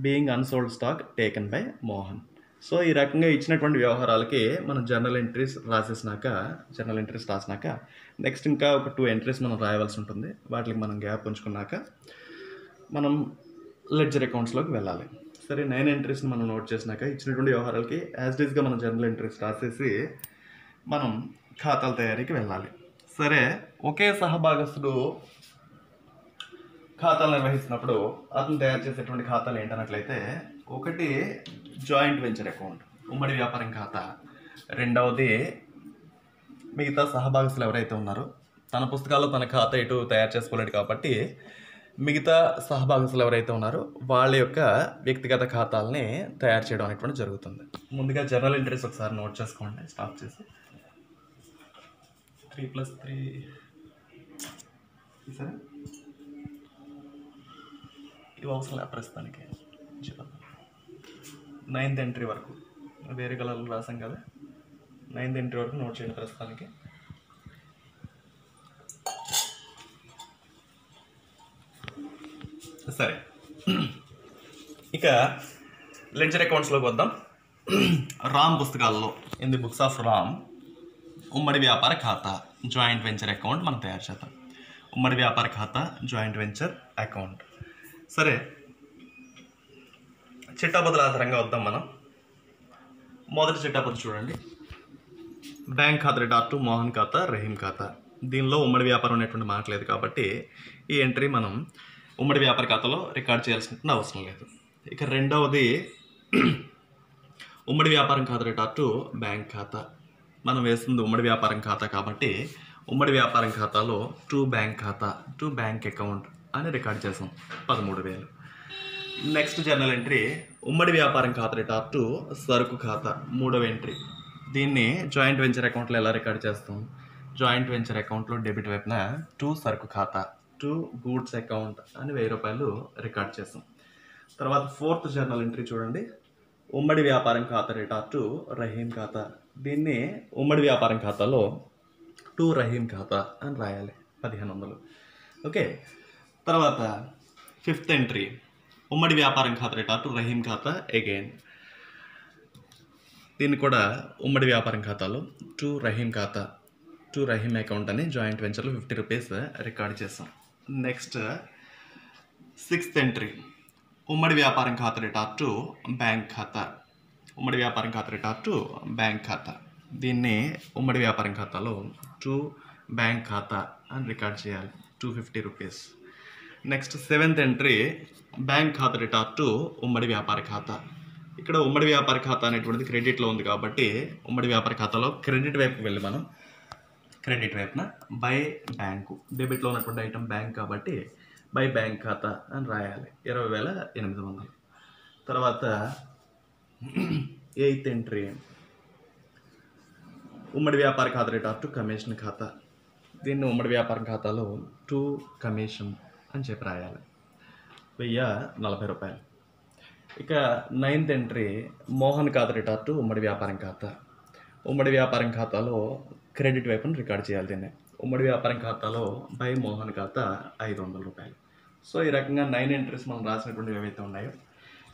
being unsold stock taken by Mohan. So ఈ రకంగా ఇచ్చినటువంటి వ్యవహారాలకి మనం జర్నల్ ఎంట్రీస్ రాసినాక నెక్స్ట్ ఇంకా ఒక 2 ఎంట్రీస్ మనం రాయవలసి ఉంటుంది. వాటికి మనం గ్యాప్ ఉంచుకున్నాక మనం లెడ్జర్ అకౌంట్స్లోకి వెళ్ళాలి. సరే 9 ఎంట్రీస్ని మనం నోట్ చేసినాక ఇచ్చినటువంటి వ్యవహారాలకి యాజ్ ఇట్ ఈస్గా మనం జర్నల్ ఎంట్రీస్ రాసేసి మనం ఖాతాల తయారీకి వెళ్ళాలి. సరే ఒకే సహభాగస్తుడు ఖాతాలు నిర్వహిస్తున్నప్పుడు అతను తయారు చేసేటువంటి ఖాతాలు ఏంటన్నట్లయితే, ఒకటి జాయింట్ వెంచర్ అకౌంట్ ఉమ్మడి వ్యాపారం ఖాతా, రెండవది మిగతా సహభాగస్తులు ఎవరైతే ఉన్నారో తన పుస్తకాల్లో తన ఖాతా ఎటు తయారు చేసుకోలేడు కాబట్టి మిగతా సహభాగస్తులు ఎవరైతే ఉన్నారో వాళ్ళ యొక్క వ్యక్తిగత ఖాతాలని తయారు చేయడం అనేటువంటి జరుగుతుంది. ముందుగా జర్నల్ ఎంట్రీస్ ఒకసారి నోట్ చేసుకోండి. స్టాప్ చేసి 3+3 సరే ఇవి అవసరం లేదు ప్రస్తుతానికి. 9th ఎంట్రీ వరకు వేరే కలర్లు రాసాం కదా, 9th ఎంట్రీ వరకు నోట్ చేయండి ప్రస్తుతానికి. సరే ఇక లెడ్జర్ అకౌంట్స్లోకి వద్దాం. రామ్ పుస్తకాల్లో in the books of Ram ఉమ్మడి వ్యాపార ఖాతా జాయింట్ వెంచర్ అకౌంట్ మనం తయారు చేద్దాం. ఉమ్మడి వ్యాపార ఖాతా జాయింట్ వెంచర్ అకౌంట్. సరే చిట్టాపద్దుల ఆధారంగా వద్దాం మనం. మొదటి చిట్టాపద్దు చూడండి. బ్యాంక్ ఖాతా రేట్ R2 మోహన్ ఖాతా రహీం ఖాతా. దీనిలో ఉమ్మడి వ్యాపారం అనేటువంటి మాట లేదు కాబట్టి ఈ ఎంట్రీ మనం ఉమ్మడి వ్యాపార ఖాతాలో రికార్డ్ చేయాల్సిన అవసరం లేదు. ఇక రెండవది ఉమ్మడి వ్యాపారం ఖాతా రేట్ R2 బ్యాంక్ ఖాతా. మనం వేస్తుంది ఉమ్మడి వ్యాపారం ఖాతా కాబట్టి ఉమ్మడి వ్యాపారం ఖాతాలో టు బ్యాంక్ ఖాతా టు బ్యాంక్ అకౌంట్ అని రికార్డ్ చేసాం 13,000. నెక్స్ట్ జర్నల్ ఎంట్రీ ఉమ్మడి వ్యాపారం ఖాతా రేట్ R2 సరుకు ఖాతా, మూడవ ఎంట్రీ. దీన్ని జాయింట్ వెంచర్ అకౌంట్లో ఎలా రికార్డ్ చేస్తాం? జాయింట్ వెంచర్ అకౌంట్లో డెబిట్ వైపున టు సరుకు ఖాతా టు గూడ్స్ అకౌంట్ అని 1000 రూపాయలు రికార్డ్ చేస్తాం. తర్వాత 4th జర్నల్ ఎంట్రీ చూడండి. ఉమ్మడి వ్యాపారం ఖాతా రేట్ R2 రహీం ఖాతా. దీన్ని ఉమ్మడి వ్యాపారం ఖాతాలో టు రహీం ఖాతా అని రాయాలి 1500. ఓకే. తర్వాత 5th ఎంట్రీ ఉమ్మడి వ్యాపారం ఖాతా రేట్ R2 రహీం ఖాతా అగైన్. దీన్ని కూడా ఉమ్మడి వ్యాపారం ఖాతాలో టు రహీం ఖాతా టు రహీం అకౌంట్ అని జాయింట్ వెంచర్లో 50 రూపీస్ రికార్డ్ చేస్తాం. నెక్స్ట్ 6th ఎంట్రీ ఉమ్మడి వ్యాపారం ఖాతా రేట్ R2 బ్యాంక్ ఖాతా. ఉమ్మడి వ్యాపారం ఖాతా రేట్ R2 బ్యాంక్ ఖాతా. దీన్ని ఉమ్మడి వ్యాపారం ఖాతాలో టు బ్యాంక్ ఖాతా అని రికార్డ్ చేయాలి 250 rupees. Next 7th entry bank ఖాతా రేట్ R2 ఉమ్మడి వ్యాపార ఖాతా. ఇక్కడ ఉమ్మడి వ్యాపార ఖాతా అనేటువంటిది క్రెడిట్లో ఉంది కాబట్టి ఉమ్మడి వ్యాపార ఖాతాలో క్రెడిట్ వైపుకి వెళ్ళి మనం క్రెడిట్ వైపున బై బ్యాంకు, డెబిట్లో ఉన్నటువంటి ఐటమ్ బ్యాంక్ కాబట్టి బై బ్యాంక్ ఖాతా అని రాయాలి 20,800. తర్వాత 8th ఎంట్రీ ఉమ్మడి వ్యాపార ఖాతా రేట్ R2 కమిషన్ ఖాతా. దీన్ని ఉమ్మడి వ్యాపారం ఖాతాలో టు కమిషన్ అని చెప్పి రాయాలి 1040 రూపాయలు. ఇక 9th ఎంట్రీ మోహన్ ఖాతా రేట్ R2 ఉమ్మడి వ్యాపారం ఖాతా. ఉమ్మడి వ్యాపారం ఖాతాలో క్రెడిట్ వైపును రికార్డ్ చేయాలి దీన్ని. ఉమ్మడి వ్యాపారం ఖాతాలో బై మోహన్ ఖాతా 500 రూపాయలు. సో ఈ రకంగా 9 ఎంట్రీస్ మనం రాసినటువంటి ఏవైతే ఉన్నాయో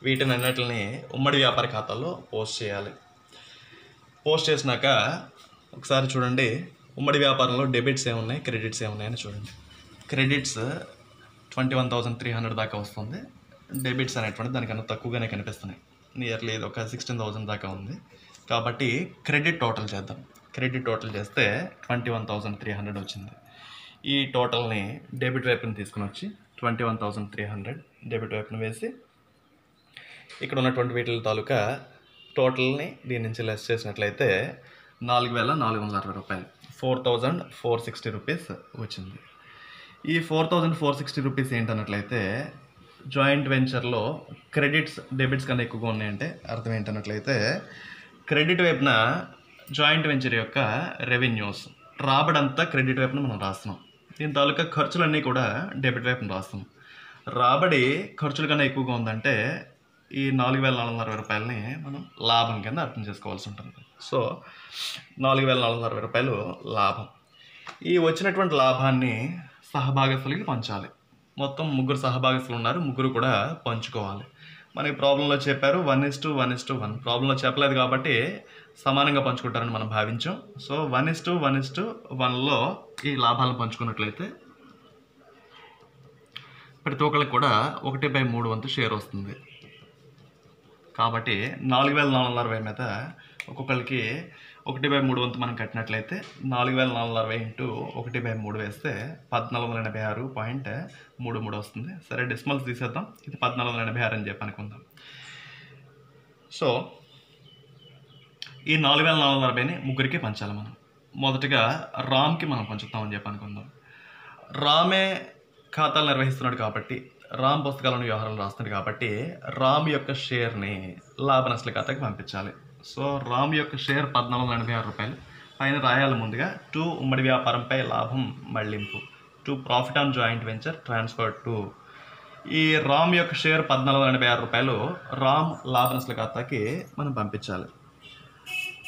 వీటిని అన్నిటిని ఉమ్మడి వ్యాపార ఖాతాలో పోస్ట్ చేయాలి. పోస్ట్ చేసినాక ఒకసారి చూడండి ఉమ్మడి వ్యాపారంలో డెబిట్స్ ఏమున్నాయి క్రెడిట్స్ ఏమున్నాయని చూడండి. క్రెడిట్స్ 21,300 దాకా వస్తుంది. డెబిట్స్ అనేటువంటి దానికన్నా తక్కువగానే కనిపిస్తున్నాయి. నియర్లీ ఇది ఒక 16,000 దాకా ఉంది కాబట్టి క్రెడిట్ టోటల్ చేద్దాం. క్రెడిట్ టోటల్ చేస్తే 21,300 వచ్చింది. ఈ టోటల్ని డెబిట్ వైపుని తీసుకుని వచ్చి 21,300 డెబిట్ వైపున వేసి ఇక్కడ ఉన్నటువంటి వీటి తాలూకా టోటల్ని దీని నుంచి లెస్ చేసినట్లయితే 4,460 రూపాయలు 4,460 రూపీస్ వచ్చింది. ఈ 4,460 రూపీస్ ఏంటన్నట్లయితే జాయింట్ వెంచర్లో క్రెడిట్స్ డెబిట్స్ కన్నా ఎక్కువగా ఉన్నాయంటే అర్థం ఏంటన్నట్లయితే క్రెడిట్ వైపున జాయింట్ వెంచర్ యొక్క రెవెన్యూస్ రాబడంతా క్రెడిట్ వైపున మనం రాస్తున్నాం. దీని తాలూకా ఖర్చులన్నీ కూడా డెబిట్ వైపున రాస్తున్నాం. రాబడి ఖర్చుల కన్నా ఎక్కువగా ఉందంటే ఈ 4,460 రూపాయలని మనం లాభం కింద అర్థం చేసుకోవాల్సి ఉంటుంది. సో 4,460 రూపాయలు లాభం. ఈ వచ్చినటువంటి లాభాన్ని సహభాగస్తులకి పంచాలి. మొత్తం 3 సహభాగస్తులు ఉన్నారు, 3 కూడా పంచుకోవాలి. మనకి ప్రాబ్లంలో చెప్పారు 1:1:1. ప్రాబ్లంలో చెప్పలేదు కాబట్టి సమానంగా పంచుకుంటారని మనం భావించాం. సో 1:1:1లో ఈ లాభాలను పంచుకున్నట్లయితే ప్రతి ఒక్కరికి కూడా 1/3 వంతు షేర్ వస్తుంది. కాబట్టి 4,460 మీద ఒక్కొక్కరికి 1/3 వంతు మనం కట్టినట్లయితే 4,460 ఇంటూ 1/3 వేస్తే 1486.33 వస్తుంది. సరే, డెసిమల్స్ తీసేద్దాం. ఇది 1486 అని చెప్పి అనుకుందాం. సో ఈ 4,460ని 3కి పంచాలి మనం. మొదటగా రామ్కి మనం పంచుతామని చెప్పి అనుకుందాం. రామే ఖాతాలు నిర్వహిస్తున్నాడు కాబట్టి, రామ్ పుస్తకాలను వ్యవహారాలు రాస్తున్నాడు కాబట్టి రామ్ యొక్క షేర్ని లాభ నష్టాల ఖాతాకి పంపించాలి. సో రామ్ యొక్క షేర్ 1486 రూపాయలు. పైన రాయాలి ముందుగా టు ఉమ్మడి వ్యాపారంపై లాభం మళ్లింపు, to profit on joint venture transfer to. ఈ రామ్ యొక్క షేర్ 1486 రూపాయలు రామ్ లాభ నష్టాల ఖాతాకి మనం పంపించాలి.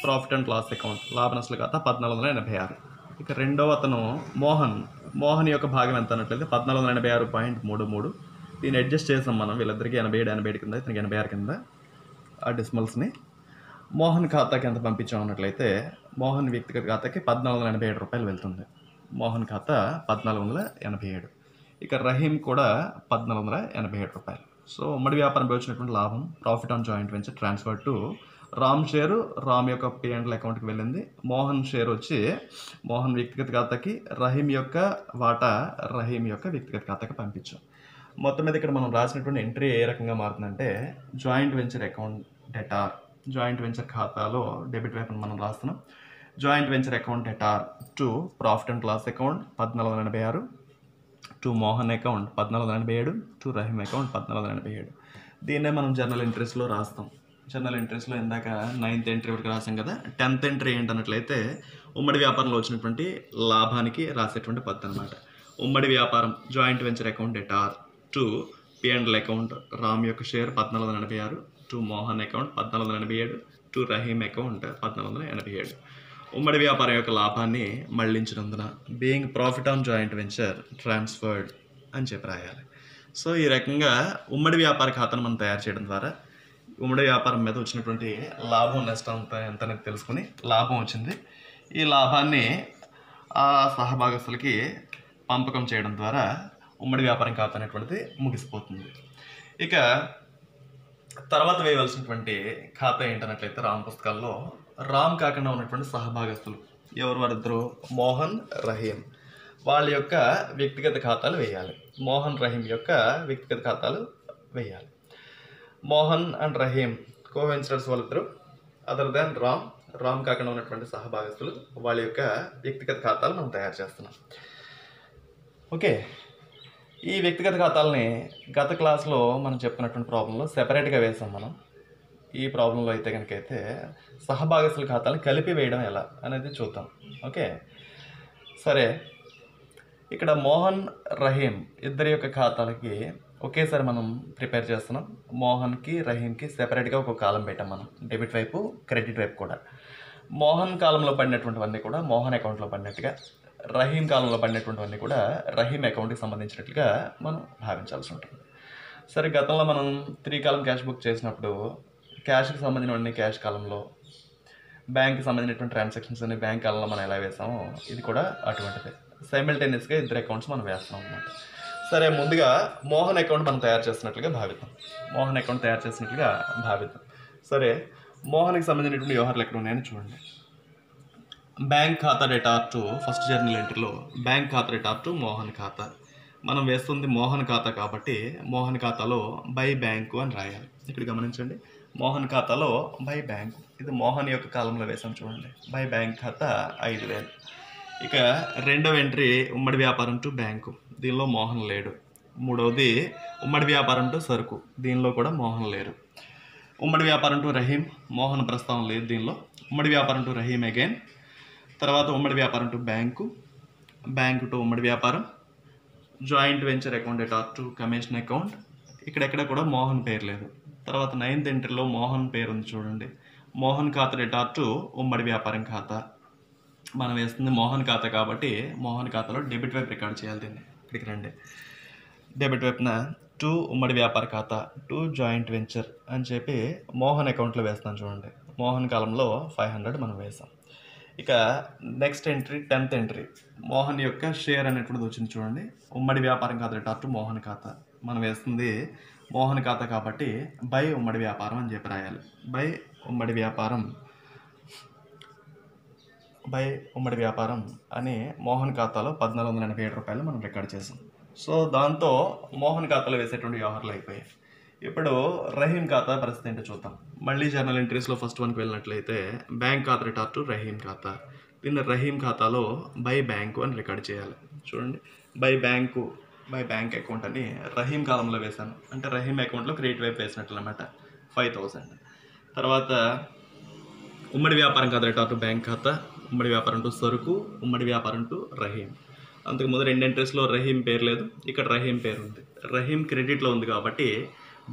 ప్రాఫిట్ అండ్ లాస్ అకౌంట్ లాభ నష్టాల ఖాతా 1486. ఇక రెండవ అతను మోహన్ యొక్క భాగం ఎంత అన్నట్లయితే 1486.33. దీన్ని అడ్జస్ట్ చేసాం మనం, వీళ్ళిద్దరికి 87 కింద, ఇతనికి 86 కింద ఆ డెసిమల్స్ని. మోహన్ ఖాతాకి ఎంత పంపించాం అన్నట్లయితే మోహన్ వ్యక్తిగత ఖాతాకి 1487 రూపాయలు వెళ్తుంది. మోహన్ ఖాతా 1487. ఇక రహీం కూడా 1487 రూపాయలు. సో ఉమ్మడి వ్యాపారం వచ్చినటువంటి లాభం profit on joint venture transfer to Ram share Ram యొక్క P&L అకౌంట్కి వెళ్ళింది. మోహన్ షేర్ వచ్చి మోహన్ వ్యక్తిగత ఖాతాకి, రహీం యొక్క వాటా రహీం యొక్క వ్యక్తిగత ఖాతాకి పంపించాం. మొత్తం మీద ఇక్కడ మనం రాసినటువంటి ఎంట్రీ ఏ రకంగా మారుతుందంటే joint venture account debtor. Joint venture ఖాతాలో డెబిట్ వైపును మనం రాస్తున్నాం. Joint venture account debtor to profit and loss account 1486, to Mohan account 1487, to Rahim account 1487. దీన్నే మనం జర్నల్ ఎంట్రీస్లో రాస్తాం. జర్నల్ ఎంట్రీస్లో ఇందాక 9th ఎంట్రీ వరకు రాసాం కదా. 10th ఎంట్రీ ఏంటన్నట్లయితే ఉమ్మడి వ్యాపారంలో వచ్చినటువంటి లాభానికి రాసేటువంటి పద్ధతి అనమాట. ఉమ్మడి వ్యాపారం joint venture account debtor to P&L account Ram యొక్క share 1486, to Mohan account 1487, to Rahim account 1487. ఉమ్మడి వ్యాపారం యొక్క లాభాన్ని మళ్లించినందున being profit on joint venture transferred అని చెప్పి రాయాలి. సో ఈ రకంగా ఉమ్మడి వ్యాపార ఖాతాను మనం తయారు చేయడం ద్వారా ఉమ్మడి వ్యాపారం మీద వచ్చినటువంటి లాభం నష్టం ఎంత అనేది తెలుసుకుని లాభం వచ్చింది. ఈ లాభాన్ని ఆ సహభాగస్తులకి పంపకం చేయడం ద్వారా ఉమ్మడి వ్యాపారం ఖాతా అనేటువంటిది ముగిసిపోతుంది. ఇక తర్వాత వేయవలసినటువంటి ఖాతా ఏంటన్నట్లయితే రామ్ పుస్తకాల్లో రామ్ కాకుండా ఉన్నటువంటి సహభాగస్తులు ఎవరు? వారిద్దరు మోహన్, రహీం. వాళ్ళ యొక్క వ్యక్తిగత ఖాతాలు వేయాలి. మోహన్, రహీం యొక్క వ్యక్తిగత ఖాతాలు వేయాలి. మోహన్ అండ్ రహీం కోవెన్సర్స్ వాళ్ళిద్దరు. అదర్ దాన్ రామ్ కాకుండా ఉన్నటువంటి సహభాగస్తులు వాళ్ళ యొక్క వ్యక్తిగత ఖాతాలు మనం తయారు చేస్తున్నాం. ఓకే, ఈ వ్యక్తిగత ఖాతాలని గత క్లాస్లో మనం చెప్పుకున్నటువంటి ప్రాబ్లంలో సెపరేట్గా వేసాం మనం. ఈ ప్రాబ్లంలో అయితే కనుకైతే సహభాగస్తుల ఖాతాలను కలిపి వేయడం ఎలా అనేది చూద్దాం. ఓకే, సరే. ఇక్కడ మోహన్, రహీం ఇద్దరి యొక్క ఖాతాలకి ఒకేసారి మనం ప్రిపేర్ చేస్తున్నాం. మోహన్కి, రహీంకి సెపరేట్గా ఒక కాలం పెట్టాం మనం, డెబిట్ వైపు క్రెడిట్ వైపు కూడా. మోహన్ కాలంలో పడినటువంటివన్నీ కూడా మోహన్ అకౌంట్లో పడినట్టుగా, రహీం కాలంలో పడినటువంటివన్నీ కూడా రహీం అకౌంట్కి సంబంధించినట్లుగా మనం భావించాల్సి ఉంటుంది. సరే, గతంలో మనం 3 కాలం క్యాష్ బుక్ చేసినప్పుడు క్యాష్కి సంబంధించినవన్నీ క్యాష్ కాలంలో, బ్యాంక్కి సంబంధించినటువంటి ట్రాన్సాక్షన్స్ అన్ని బ్యాంక్ కాలంలో మనం ఎలా వేసామో ఇది కూడా అటువంటిదే. సైమిల్టేనియస్గా ఇద్దరు అకౌంట్స్ మనం వేస్తాం అన్నమాట. సరే, ముందుగా మోహన్ అకౌంట్ మనం తయారు చేస్తున్నట్లుగా భావిద్దాం. సరే, మోహన్కి సంబంధించినటువంటి వ్యవహారాలు ఎక్కడ ఉన్నాయని చూడండి. బ్యాంక్ ఖాతా డెటార్ టు ఫస్ట్ జర్నల్ ఎంట్రీలో బ్యాంక్ ఖాతా డెటార్ టు మోహన్ ఖాతా. మనం వేస్తుంది మోహన్ ఖాతా కాబట్టి మోహన్ ఖాతాలో బై బ్యాంకు అని రాయాలి. ఇక్కడ గమనించండి, మోహన్ ఖాతాలో బై బ్యాంకు. ఇది మోహన్ యొక్క కాలంలో వేసాం చూడండి. బై బ్యాంక్ ఖాతా 5,000. ఇక రెండవ ఎంట్రీ ఉమ్మడి వ్యాపారం టు బ్యాంకు. దీనిలో మోహన్ లేడు. మూడవది ఉమ్మడి వ్యాపారం టు సరుకు. దీనిలో కూడా మోహన్ లేరు. ఉమ్మడి వ్యాపారం టు రహీం. మోహన్ ప్రస్తావన లేదు దీనిలో. ఉమ్మడి వ్యాపారం టు రహీం అగైన్. తర్వాత ఉమ్మడి వ్యాపారం టు బ్యాంకు టు ఉమ్మడి వ్యాపారం. Joint venture account debtor to commission account. ఇక్కడెక్కడ కూడా మోహన్ పేరు లేదు. తర్వాత 9th ఎంట్రీలో మోహన్ పేరు ఉంది చూడండి. మోహన్ ఖాతా డెటార్ టు ఉమ్మడి వ్యాపారం ఖాతా. మనం వేస్తుంది మోహన్ ఖాతా కాబట్టి మోహన్ ఖాతాలో డెబిట్ వైపు రికార్డ్ చేయాలి. దీన్ని ఇక్కడికి రండి. డెబిట్ వైపున టు ఉమ్మడి వ్యాపార ఖాతా టు జాయింట్ వెంచర్ అని చెప్పి మోహన్ అకౌంట్లో వేస్తాను చూడండి. మోహన్ కాలంలో 500 మనం వేసాం. ఇక next entry 10th entry Mohan యొక్క షేర్ అనేటువంటిది వచ్చింది చూడండి. ఉమ్మడి వ్యాపారం ఖాతా డెటార్ టు మోహన్ ఖాతా. మనం వేస్తుంది మోహన్ ఖాతా కాబట్టి బై ఉమ్మడి వ్యాపారం అని చెప్పి రాయాలి. బై ఉమ్మడి వ్యాపారం అని మోహన్ ఖాతాలో 1487 రూపాయలు మనం రికార్డ్ చేసాం. సో దాంతో మోహన్ ఖాతాలో వేసేటువంటి వ్యవహారాలు అయిపోయాయి. ఇప్పుడు రహీం ఖాతా పరిస్థితి ఏంటో చూద్దాం. మళ్ళీ జర్నల్ ఎంట్రీస్లో ఫస్ట్ వన్కి వెళ్ళినట్లయితే బ్యాంక్ ఖాతా రిటార్ టు రహీం ఖాతా. దీన్ని రహీం ఖాతాలో బై బ్యాంకు అని రికార్డ్ చేయాలి. చూడండి, బై బ్యాంక్ అకౌంట్ అని రహీం కాలంలో వేశాను. అంటే రహీం అకౌంట్లో క్రెడిట్ వైపు వేసినట్లు అన్నమాట 5000. తర్వాత ఉమ్మడి వ్యాపారం ఖాతా రిటార్ టు బ్యాంక్ ఖాతా, ఉమ్మడి వ్యాపారం టు సరుకు, ఉమ్మడి వ్యాపారం టు రహీం. అంతకుముందు 2 ఎంట్రీస్లో రహీం పేరు లేదు, ఇక్కడ రహీం పేరు ఉంది. రహీం క్రెడిట్లో ఉంది కాబట్టి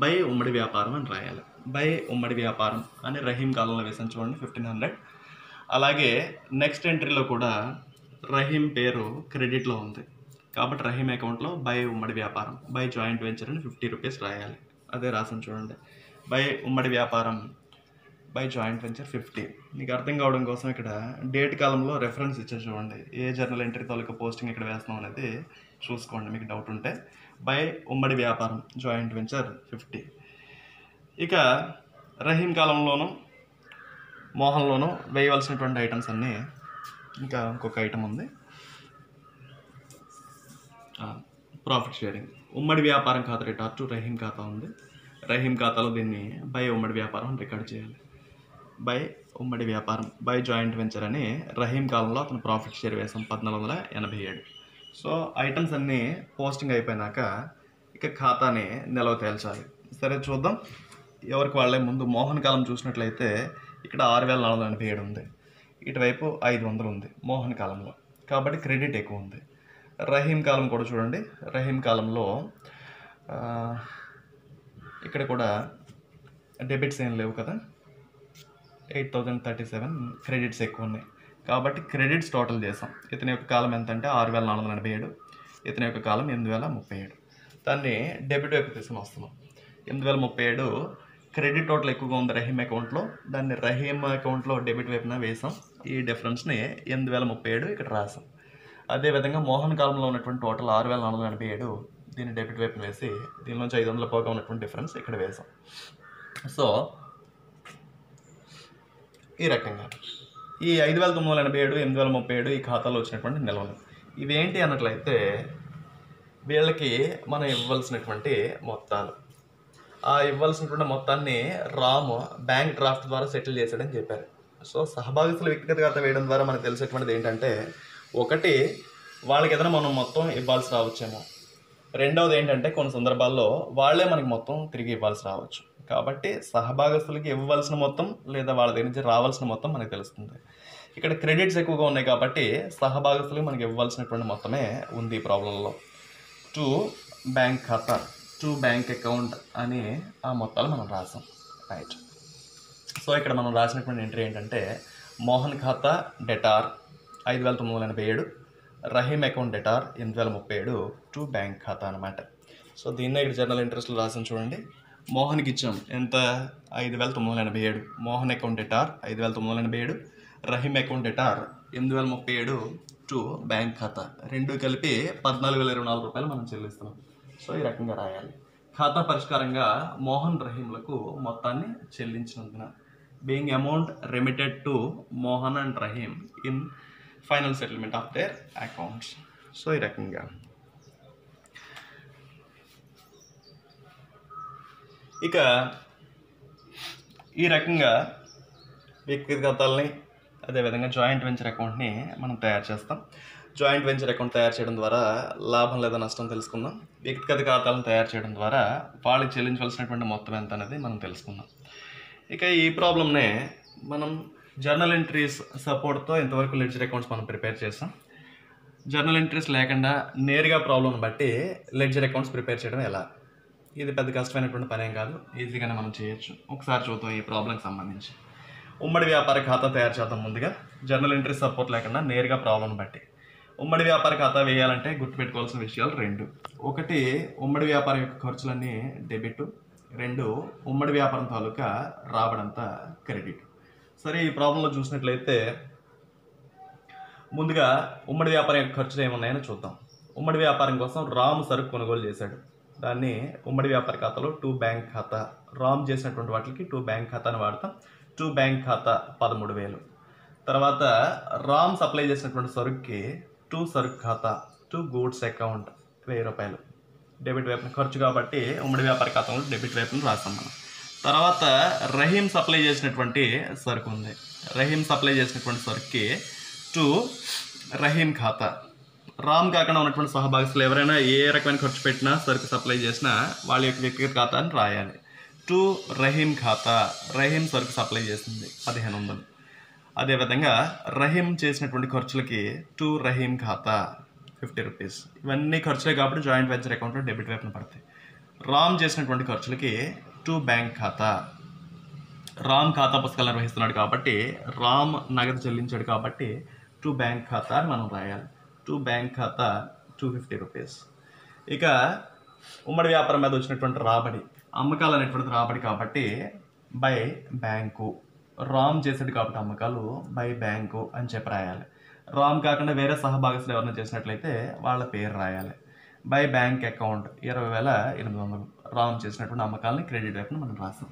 బై ఉమ్మడి వ్యాపారం అని రాయాలి. బై ఉమ్మడి వ్యాపారం అని రహీం కాలంలో వేసాను చూడండి 1500. అలాగే నెక్స్ట్ ఎంట్రీలో కూడా రహీం పేరు క్రెడిట్లో ఉంది కాబట్టి రహీం అకౌంట్లో బై ఉమ్మడి వ్యాపారం బై జాయింట్ వెంచర్ అని 50 రూపీస్ రాయాలి. అదే రాసాను చూడండి. బై ఉమ్మడి వ్యాపారం బై జాయింట్ వెంచర్ 50. మీకు అర్థం కావడం కోసం ఇక్కడ డేట్ కాలంలో రెఫరెన్స్ ఇచ్చారు చూడండి. ఏ జర్నల్ ఎంట్రీ తాలూకా పోస్టింగ్ ఇక్కడ వేస్తున్నాం అనేది చూసుకోండి మీకు డౌట్ ఉంటే. బై ఉమ్మడి వ్యాపారం జాయింట్ వెంచర్ 50. ఇక రహీం కాలంలోనూ మోహన్లోనూ వేయవలసినటువంటి ఐటమ్స్ అన్నీ, ఇంకా ఇంకొక ఐటమ్ ఉంది ప్రాఫిట్ షేరింగ్. ఉమ్మడి వ్యాపారం ఖాతా రిటార్ టు రహీం ఖాతా ఉంది. రహీం ఖాతాలో దీన్ని బై ఉమ్మడి వ్యాపారం రికార్డ్ చేయాలి. బై ఉమ్మడి వ్యాపారం బై జాయింట్ వెంచర్ అని రహీం కాలంలో అతను ప్రాఫిట్ షేర్ వేసాం 1487. సో ఐటమ్స్ అన్నీ పోస్టింగ్ అయిపోయినాక ఇక ఖాతాని నిల్వ తేల్చాలి. సరే చూద్దాం ఎవరికి వాళ్ళే. ముందు మోహన్ కాలం చూసినట్లయితే ఇక్కడ 6487 ఉంది, ఇటువైపు 500 ఉంది మోహన్ కాలంలో కాబట్టి క్రెడిట్ ఎక్కువ ఉంది. రహీం కాలం కూడా చూడండి. రహీం కాలంలో ఇక్కడ కూడా డెబిట్స్ ఏం లేవు కదా, 8037 క్రెడిట్స్ ఎక్కువ ఉన్నాయి కాబట్టి క్రెడిట్స్ టోటల్ చేసాం. ఇతని యొక్క కాలం ఎంత అంటే 6487, ఇతని యొక్క కాలం 8037. దాన్ని డెబిట్ వైపు తీసుకుని వస్తున్నాం. 8037 క్రెడిట్ టోటల్ ఎక్కువగా ఉంది రహీం అకౌంట్లో, దాన్ని రహీం అకౌంట్లో డెబిట్ వైపున వేసాం. ఈ డిఫరెన్స్ని 8037 ఇక్కడ రాసాం. అదేవిధంగా మోహన్ కాలంలో ఉన్నటువంటి టోటల్ 6487 దీన్ని డెబిట్ వైపున వేసి దీనిలోంచి 500 పోగా ఉన్నటువంటి డిఫరెన్స్ ఇక్కడ వేసాం. సో ఈ రకంగా ఈ 5987, 8037 ఈ ఖాతాలో వచ్చినటువంటి నిల్వలు ఇవేంటి అన్నట్లయితే వీళ్ళకి మనం ఇవ్వాల్సినటువంటి మొత్తాలు. ఆ ఇవ్వాల్సినటువంటి మొత్తాన్ని రామ్ బ్యాంక్ డ్రాఫ్ట్ ద్వారా సెటిల్ చేశాడని చెప్పారు. సో సహభాగితుల వ్యక్తిగత ఖాతా వేయడం ద్వారా మనకు తెలిసేటువంటిది ఏంటంటే, ఒకటి వాళ్ళకి ఏదైనా మనం మొత్తం ఇవ్వాల్సి రావచ్చేమో, రెండవది ఏంటంటే కొన్ని సందర్భాల్లో వాళ్ళే మనకి మొత్తం తిరిగి ఇవ్వాల్సి రావచ్చు. కాబట్టి సహభాగస్తులకి ఇవ్వవలసిన మొత్తం లేదా వాళ్ళ దగ్గర నుంచి రావాల్సిన మొత్తం మనకు తెలుస్తుంది. ఇక్కడ క్రెడిట్స్ ఎక్కువగా ఉన్నాయి కాబట్టి సహభాగస్తులకి మనకి ఇవ్వాల్సినటువంటి మొత్తమే ఉంది ఈ ప్రాబ్లంలో. టు బ్యాంక్ ఖాతా టు బ్యాంక్ అకౌంట్ అని ఆ మొత్తాలు మనం రాసాం. రైట్. సో ఇక్కడ మనం రాసినటువంటి ఎంట్రీ ఏంటంటే మోహన్ ఖాతా debtor 5987, Rahim account debtor 8037 to bank ఖాతా అనమాట. సో దీన్నే ఇక్కడ జర్నల్ ఇంట్రెస్ట్లో రాసాను చూడండి. మోహన్కి ఇచ్చాం ఎంత 5987, Mohan account debtor 5987, Rahim account debtor 8037 to bank ఖాతా. రెండు కలిపి 14,024 రూపాయలు మనం చెల్లిస్తున్నాం. సో ఈ రకంగా రాయాలి. ఖాతా పరిష్కారంగా మోహన్ రహీంలకు మొత్తాన్ని చెల్లించినందున being amount remitted to Mohan and Rahim in final settlement of their accounts. So ఈ రకంగా ఇక ఈ రకంగా వ్యక్తిగత ఖాతాలని అదేవిధంగా జాయింట్ వెంచర్ అకౌంట్ని మనం తయారు చేస్తాం. జాయింట్ వెంచర్ అకౌంట్ తయారు చేయడం ద్వారా లాభం లేదా నష్టం తెలుసుకుందాం. వ్యక్తిగత ఖాతాలను తయారు చేయడం ద్వారా వాళ్ళకి చెల్లించవలసినటువంటి మొత్తం ఎంత అనేది మనం తెలుసుకుందాం. ఇక ఈ ప్రాబ్లమ్నే మనం జర్నల్ ఎంట్రీస్ సపోర్ట్తో ఇంతవరకు లెడ్జర్ అకౌంట్స్ మనం ప్రిపేర్ చేస్తాం. జర్నల్ ఎంట్రీస్ లేకుండా నేరుగా ప్రాబ్లమ్ని బట్టి లెడ్జర్ అకౌంట్స్ ప్రిపేర్ చేయడం ఎలా, ఇది పెద్ద కష్టమైనటువంటి పనేం కాదు, ఈజీగానే మనం చేయొచ్చు. ఒకసారి చూద్దాం ఈ ప్రాబ్లంకి సంబంధించి. ఉమ్మడి వ్యాపార ఖాతా తయారు చేద్దాం. ముందుగా జర్నల్ ఎంట్రీ సపోర్ట్ లేకుండా నేరుగా ప్రాబ్లం బట్టి ఉమ్మడి వ్యాపార ఖాతా వేయాలంటే గుర్తుపెట్టుకోవాల్సిన విషయాలు 2. ఒకటి, ఉమ్మడి వ్యాపారం యొక్క ఖర్చులన్నీ డెబిట్. 2, ఉమ్మడి వ్యాపారం తాలూకా రాబడంతా క్రెడిట్. సరే, ఈ ప్రాబ్లంలో చూసినట్లయితే ముందుగా ఉమ్మడి వ్యాపారం యొక్క ఖర్చులు ఏమున్నాయని చూద్దాం. ఉమ్మడి వ్యాపారం కోసం రామ్ సరుకు కొనుగోలు చేశాడు. దాన్ని ఉమ్మడి వ్యాపార ఖాతాలో టు బ్యాంక్ ఖాతా, రామ్ చేసినటువంటి వాటికి టు బ్యాంక్ ఖాతాని వాడతాం. టు బ్యాంక్ ఖాతా 13,000. తర్వాత రామ్ సప్లై చేసినటువంటి సరుకుకి టు సరుకు ఖాతా, టు గూడ్స్ అకౌంట్ 1000 రూపాయలు. డెబిట్ వైపున ఖర్చు కాబట్టి ఉమ్మడి వ్యాపార ఖాతాలో డెబిట్ వైపున రాస్తాం మనం. తర్వాత రహీం సప్లై చేసినటువంటి సరుకు ఉంది. రహీం సప్లై చేసినటువంటి సరుకుకి టు రహీం ఖాతా. రామ్ కాకుండా ఉన్నటువంటి సహభాగస్తులు ఎవరైనా ఏ రకమైన ఖర్చు పెట్టినా సరుకు సప్లై చేసినా వాళ్ళ యొక్క వ్యక్తిగత ఖాతాని రాయాలి. టు రహీం ఖాతా, రహీం సరుకు సప్లై చేసింది 1500. అదేవిధంగా రహీం చేసినటువంటి ఖర్చులకి టు రహీం ఖాతా 50 రూపీస్. ఇవన్నీ ఖర్చులే కాబట్టి జాయింట్ వెంచర్ అకౌంట్లో డెబిట్ వైపున పడతాయి. రామ్ చేసినటువంటి ఖర్చులకి టు బ్యాంక్ ఖాతా. రామ్ ఖాతా పుస్తకాలు నిర్వహిస్తున్నాడు కాబట్టి, రామ్ నగదు చెల్లించాడు కాబట్టి టు బ్యాంక్ ఖాతా అని మనం రాయాలి. టు బ్యాంక్ ఖాతా 250 రూపీస్. ఇక ఉమ్మడి వ్యాపారం మీద వచ్చినటువంటి రాబడి, అమ్మకాలు అనేటువంటి రాబడి కాబట్టి బై బ్యాంకు. రామ్ చేసాడు కాబట్టి అమ్మకాలు బై బ్యాంకు అని చెప్పి రాయాలి. రామ్ కాకుండా వేరే సహభాగస్తులు ఎవరైనా చేసినట్లయితే వాళ్ళ పేరు రాయాలి. By bank account 20,800. రామ్ చేసినటువంటి అమ్మకాలని క్రెడిట్ వైపున మనం రాస్తాం.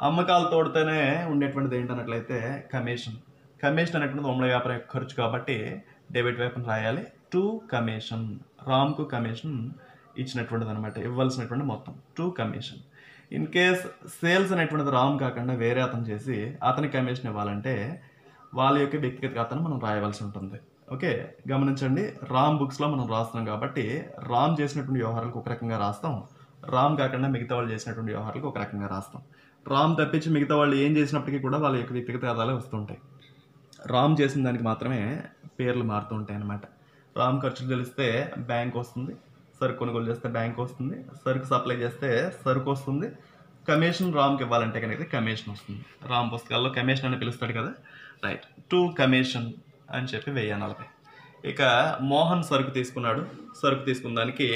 అమ్మకాలు తోడితేనే ఉండేటువంటిది ఏంటన్నట్లయితే కమిషన్. కమిషన్ అనేటువంటిది ఉమ్మడి వ్యాపారం యొక్క ఖర్చు కాబట్టి డెబిట్ వైపున రాయాలి. To commission. రామ్కు కమిషన్ ఇచ్చినటువంటిది అనమాట, ఇవ్వాల్సినటువంటి మొత్తం to commission. In case sales అనేటువంటిది రామ్ కాకుండా వేరే అతను చేసి అతని కమిషన్ ఇవ్వాలంటే వాళ్ళ యొక్క వ్యక్తిగత ఖాతాను మనం రాయవలసి ఉంటుంది. ఓకే, గమనించండి. రామ్ బుక్స్లో మనం రాస్తున్నాం కాబట్టి రామ్ చేసినటువంటి వ్యవహారాలకు ఒక రకంగా రాస్తాం, రామ్ కాకుండా మిగతా వాళ్ళు చేసినటువంటి వ్యవహారాలకు ఒక రకంగా రాస్తాం. రామ్ తప్పించి మిగతా వాళ్ళు ఏం చేసినప్పటికీ కూడా వాళ్ళ యొక్క వ్యక్తిగత ఖాతాలే వస్తుంటాయి. రామ్ చేసిన దానికి మాత్రమే పేర్లు మారుతూ ఉంటాయి అన్నమాట. రామ్ ఖర్చులు తెలిస్తే బ్యాంక్ వస్తుంది, సరుకు కొనుగోలు చేస్తే బ్యాంక్ వస్తుంది, సరుకు సప్లై చేస్తే సరుకు వస్తుంది, కమిషన్ రామ్కి ఇవ్వాలంటే కనుక కమిషన్ వస్తుంది. రామ్ పుస్తకాల్లో కమిషన్ అని పిలుస్తాడు కదా, రైట్. టు కమిషన్ అని చెప్పి 1040. ఇక మోహన్ సరుకు తీసుకున్నాడు. సరుకు తీసుకున్న దానికి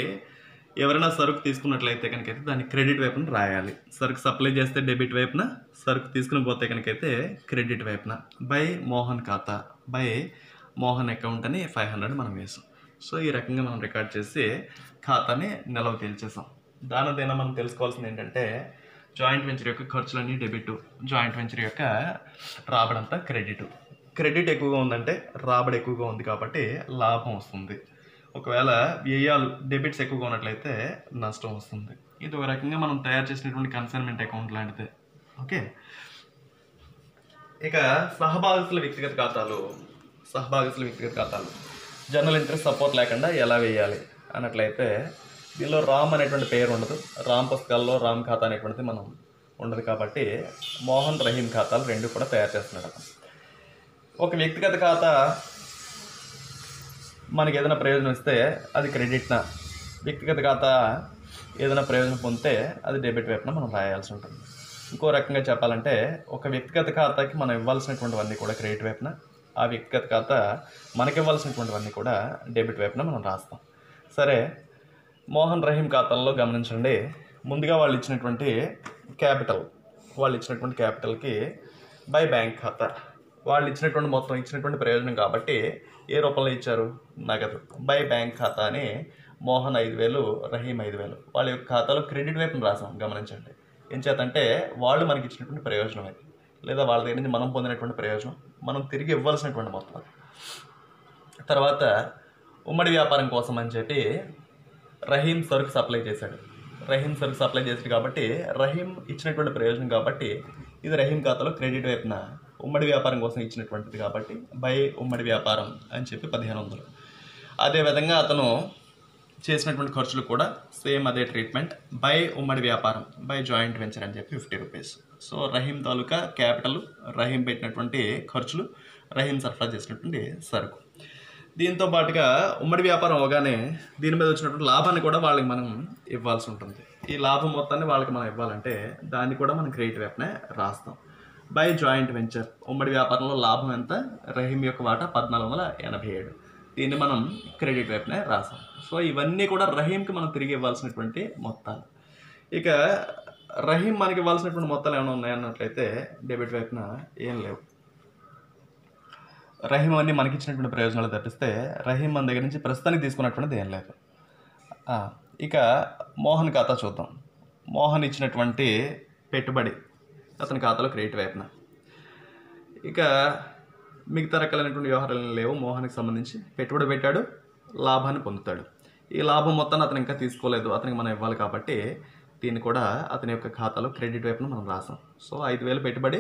ఎవరైనా సరుకు తీసుకున్నట్లయితే కనుకైతే దాన్ని క్రెడిట్ వైపున రాయాలి. సరుకు సప్లై చేస్తే డెబిట్ వైపున, సరుకు తీసుకుని పోతే కనుకైతే క్రెడిట్ వైపున. బై మోహన్ ఖాతా, బై మోహన్ అకౌంట్ అని 500 మనం వేసాం. సో ఈ రకంగా మనం రికార్డ్ చేసి ఖాతాని నిలవ తేల్చేసాం. దానిదైనా మనం తెలుసుకోవాల్సింది ఏంటంటే జాయింట్ వెంచర్ యొక్క ఖర్చులన్నీ డెబిట్, జాయింట్ వెంచర్ యొక్క రాబడంతా క్రెడిట్. క్రెడిట్ ఎక్కువగా ఉందంటే రాబడి ఎక్కువగా ఉంది కాబట్టి లాభం వస్తుంది. ఒకవేళ వ్యయాలు డెబిట్స్ ఎక్కువగా ఉన్నట్లయితే నష్టం వస్తుంది. ఇది ఒక రకంగా మనం తయారు చేసినటువంటి కన్సైన్మెంట్ అకౌంట్ లాంటిదే. ఓకే, ఇక సహభాగస్తుల వ్యక్తిగత ఖాతాలు జర్నల్ ఎంట్రీ సపోర్ట్ లేకుండా ఎలా వేయాలి అన్నట్లయితే దీనిలో రామ్ అనేటువంటి పేరు ఉండదు. రామ్ పుస్తకాల్లో రామ్ ఖాతా అనేటువంటిది మనం ఉండదు కాబట్టి మోహన్ రహీం ఖాతాలు 2 కూడా తయారు చేస్తున్నాడు. ఒక వ్యక్తిగత ఖాతా మనకి ఏదైనా ప్రయోజనం ఇస్తే అది క్రెడిట్నా, వ్యక్తిగత ఖాతా ఏదైనా ప్రయోజనం పొందితే అది డెబిట్ వైపున మనం రాయాల్సి ఉంటుంది. ఇంకో రకంగా చెప్పాలంటే ఒక వ్యక్తిగత ఖాతాకి మనం ఇవ్వాల్సినటువంటివన్నీ కూడా క్రెడిట్ వైపున, ఆ వ్యక్తిగత ఖాతా మనకి ఇవ్వాల్సినటువంటివన్నీ కూడా డెబిట్ వైపున మనం రాస్తాం. సరే, మోహన్ రహీం ఖాతాల్లో గమనించండి. ముందుగా వాళ్ళు ఇచ్చినటువంటి క్యాపిటల్కి బై బ్యాంక్ ఖాతా. వాళ్ళు ఇచ్చినటువంటి మొత్తం ఇచ్చినటువంటి ప్రయోజనం కాబట్టి ఏ రూపంలో ఇచ్చారు? నగదు. బై బ్యాంక్ ఖాతా అని మోహన్ 5,000, రహీం 5,000 వాళ్ళ యొక్క ఖాతాలో క్రెడిట్ వైపున రాసాం. గమనించండి, ఏం చేతంటే వాళ్ళు మనకి ఇచ్చినటువంటి ప్రయోజనం అది, లేదా వాళ్ళ దగ్గర నుంచి మనం పొందినటువంటి ప్రయోజనం, మనం తిరిగి ఇవ్వాల్సినటువంటి మొత్తం అది. తర్వాత ఉమ్మడి వ్యాపారం కోసం అని చెప్పి రహీం సరుకు సప్లై చేశాడు. కాబట్టి రహీం ఇచ్చినటువంటి ప్రయోజనం కాబట్టి ఇది రహీం ఖాతాలో క్రెడిట్ వైపున, ఉమ్మడి వ్యాపారం కోసం ఇచ్చినటువంటిది కాబట్టి బై ఉమ్మడి వ్యాపారం అని చెప్పి 1500. అదేవిధంగా అతను చేసినటువంటి ఖర్చులు కూడా సేమ్ అదే ట్రీట్మెంట్, బై ఉమ్మడి వ్యాపారం, బై జాయింట్ వెంచర్ అని చెప్పి 50 రూపీస్. సో రహీం తాలూకా క్యాపిటల్, రహీం పెట్టినటువంటి ఖర్చులు, రహీం సరఫరా చేసినటువంటి సరుకు. దీంతో పాటుగా ఉమ్మడి వ్యాపారం అవగానే దీని మీద వచ్చినటువంటి లాభాన్ని కూడా వాళ్ళకి మనం ఇవ్వాల్సి ఉంటుంది. ఈ లాభం మొత్తాన్ని వాళ్ళకి మనం ఇవ్వాలంటే దాన్ని కూడా మనం క్రెడిట్ వైపునే రాస్తాం. బై జాయింట్ వెంచర్, ఉమ్మడి వ్యాపారంలో లాభం ఎంత? రహీం యొక్క వాటా 1487. దీన్ని మనం క్రెడిట్ వైపునే రాసాం. సో ఇవన్నీ కూడా రహీంకి మనం తిరిగి ఇవ్వాల్సినటువంటి మొత్తాలు. ఇక రహీం మనకి ఇవ్వాల్సినటువంటి మొత్తాలు ఏమైనా ఉన్నాయన్నట్లయితే డెబిట్ వైపున ఏం లేవు. రహీం అన్నీ మనకి ఇచ్చినటువంటి ప్రయోజనాలు తప్పిస్తే రహీం మన దగ్గర నుంచి ప్రస్తుతానికి తీసుకున్నటువంటిది ఏం లేదు. ఇక మోహన్ ఖాతా చూద్దాం. మోహన్ ఇచ్చినటువంటి పెట్టుబడి అతని ఖాతాలో క్రెడిట్ వైపున. ఇక మిగతా రకాలైనటువంటి వ్యవహారాలు లేవు. మోహన్కి సంబంధించి పెట్టుబడి పెట్టాడు, లాభాన్ని పొందుతాడు. ఈ లాభం మొత్తాన్ని అతను ఇంకా తీసుకోలేదు, అతనికి మనం ఇవ్వాలి కాబట్టి దీన్ని కూడా అతని యొక్క ఖాతాలో క్రెడిట్ వైపున మనం రాసాం. సో 5,000 పెట్టుబడి,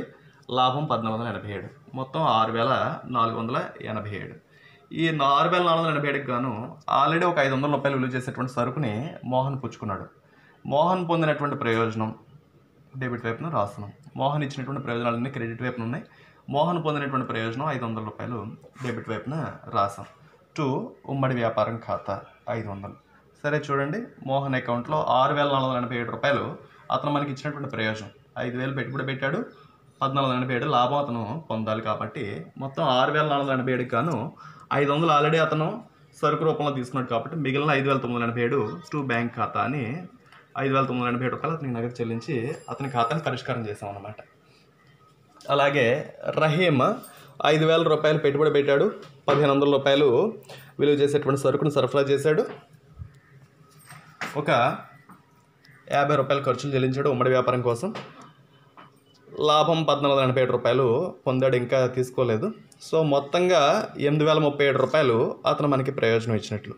లాభం 1487, మొత్తం 6,487. ఈ 6,487కి గాను ఆల్రెడీ ఒక 500 రూపాయలు విలువ చేసేటువంటి సరుకుని మోహన్ పుచ్చుకున్నాడు. మోహన్ పొందినటువంటి ప్రయోజనం డెబిట్ వైపున రాస్తున్నాం. మోహన్ ఇచ్చినటువంటి ప్రయోజనాలన్నీ క్రెడిట్ వైపున ఉన్నాయి. మోహన్ పొందినటువంటి ప్రయోజనం 500 రూపాయలు డెబిట్ వైపున రాసాం. టు ఉమ్మడి వ్యాపారం ఖాతా 500. సరే చూడండి, మోహన్ అకౌంట్లో 6,487 రూపాయలు అతను మనకి ఇచ్చినటువంటి ప్రయోజనం. 5,000 పెట్టుబడి పెట్టాడు, 1487 లాభం అతను పొందాలి కాబట్టి మొత్తం 6,487కి గాను 500 ఆల్రెడీ అతను సరుకు రూపంలో తీసుకున్నాడు కాబట్టి మిగిలిన 5,987 టు బ్యాంక్ ఖాతా అని 5,987 రూపాయలు అతనికి నగదు చెల్లించి అతని ఖాతాని పరిష్కారం చేసాం అన్నమాట. అలాగే రహీం 5,000 రూపాయలు పెట్టుబడి పెట్టాడు, 1,500 రూపాయలు విలువ చేసేటువంటి సరుకును సరఫరా చేశాడు, ఒక 50 రూపాయలు ఖర్చులు చెల్లించాడు ఉమ్మడి వ్యాపారం కోసం. లాభం 1,487 రూపాయలు పొందాడు, ఇంకా తీసుకోలేదు. సో మొత్తంగా 8,037 రూపాయలు అతను మనకి ప్రయోజనం ఇచ్చినట్లు.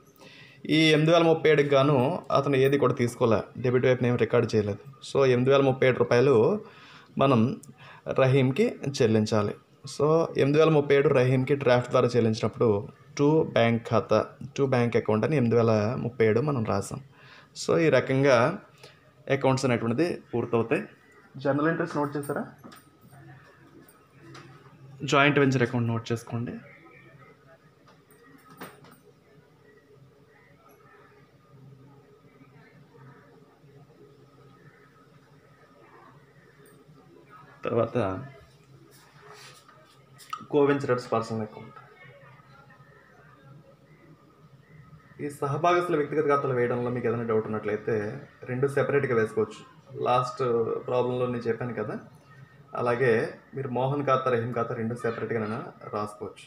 ఈ 8,037కి గాను అతను ఏది కూడా తీసుకోలే, డెబిట్ వైపున ఏం రికార్డు చేయలేదు. సో 8,037 రూపాయలు మనం రహీంకి చెల్లించాలి. సో 8,037 రహీంకి డ్రాఫ్ట్ ద్వారా చెల్లించినప్పుడు టు బ్యాంక్ ఖాతా, టు బ్యాంక్ అకౌంట్ అని 8,037 మనం రాసాం. సో ఈ రకంగా అకౌంట్స్ అనేటువంటిది పూర్తవుతాయి. జనరల్ ఇంట్రెస్ట్ నోట్ చేశారా? జాయింట్ వెంచర్ అకౌంట్ నోట్ చేసుకోండి. తర్వాత కోవెంచరర్స్ పర్సనల్ అకౌంట్. ఈ సహభాగస్తుల వ్యక్తిగత ఖాతాలు వేయడంలో మీకు ఏదైనా డౌట్ ఉన్నట్లయితే 2 సెపరేట్గా వేసుకోవచ్చు. లాస్ట్ ప్రాబ్లంలో నేను చెప్పాను కదా, అలాగే మీరు మోహన్ ఖాతా, రహీం ఖాతా 2 సెపరేట్గా రాసుకోవచ్చు.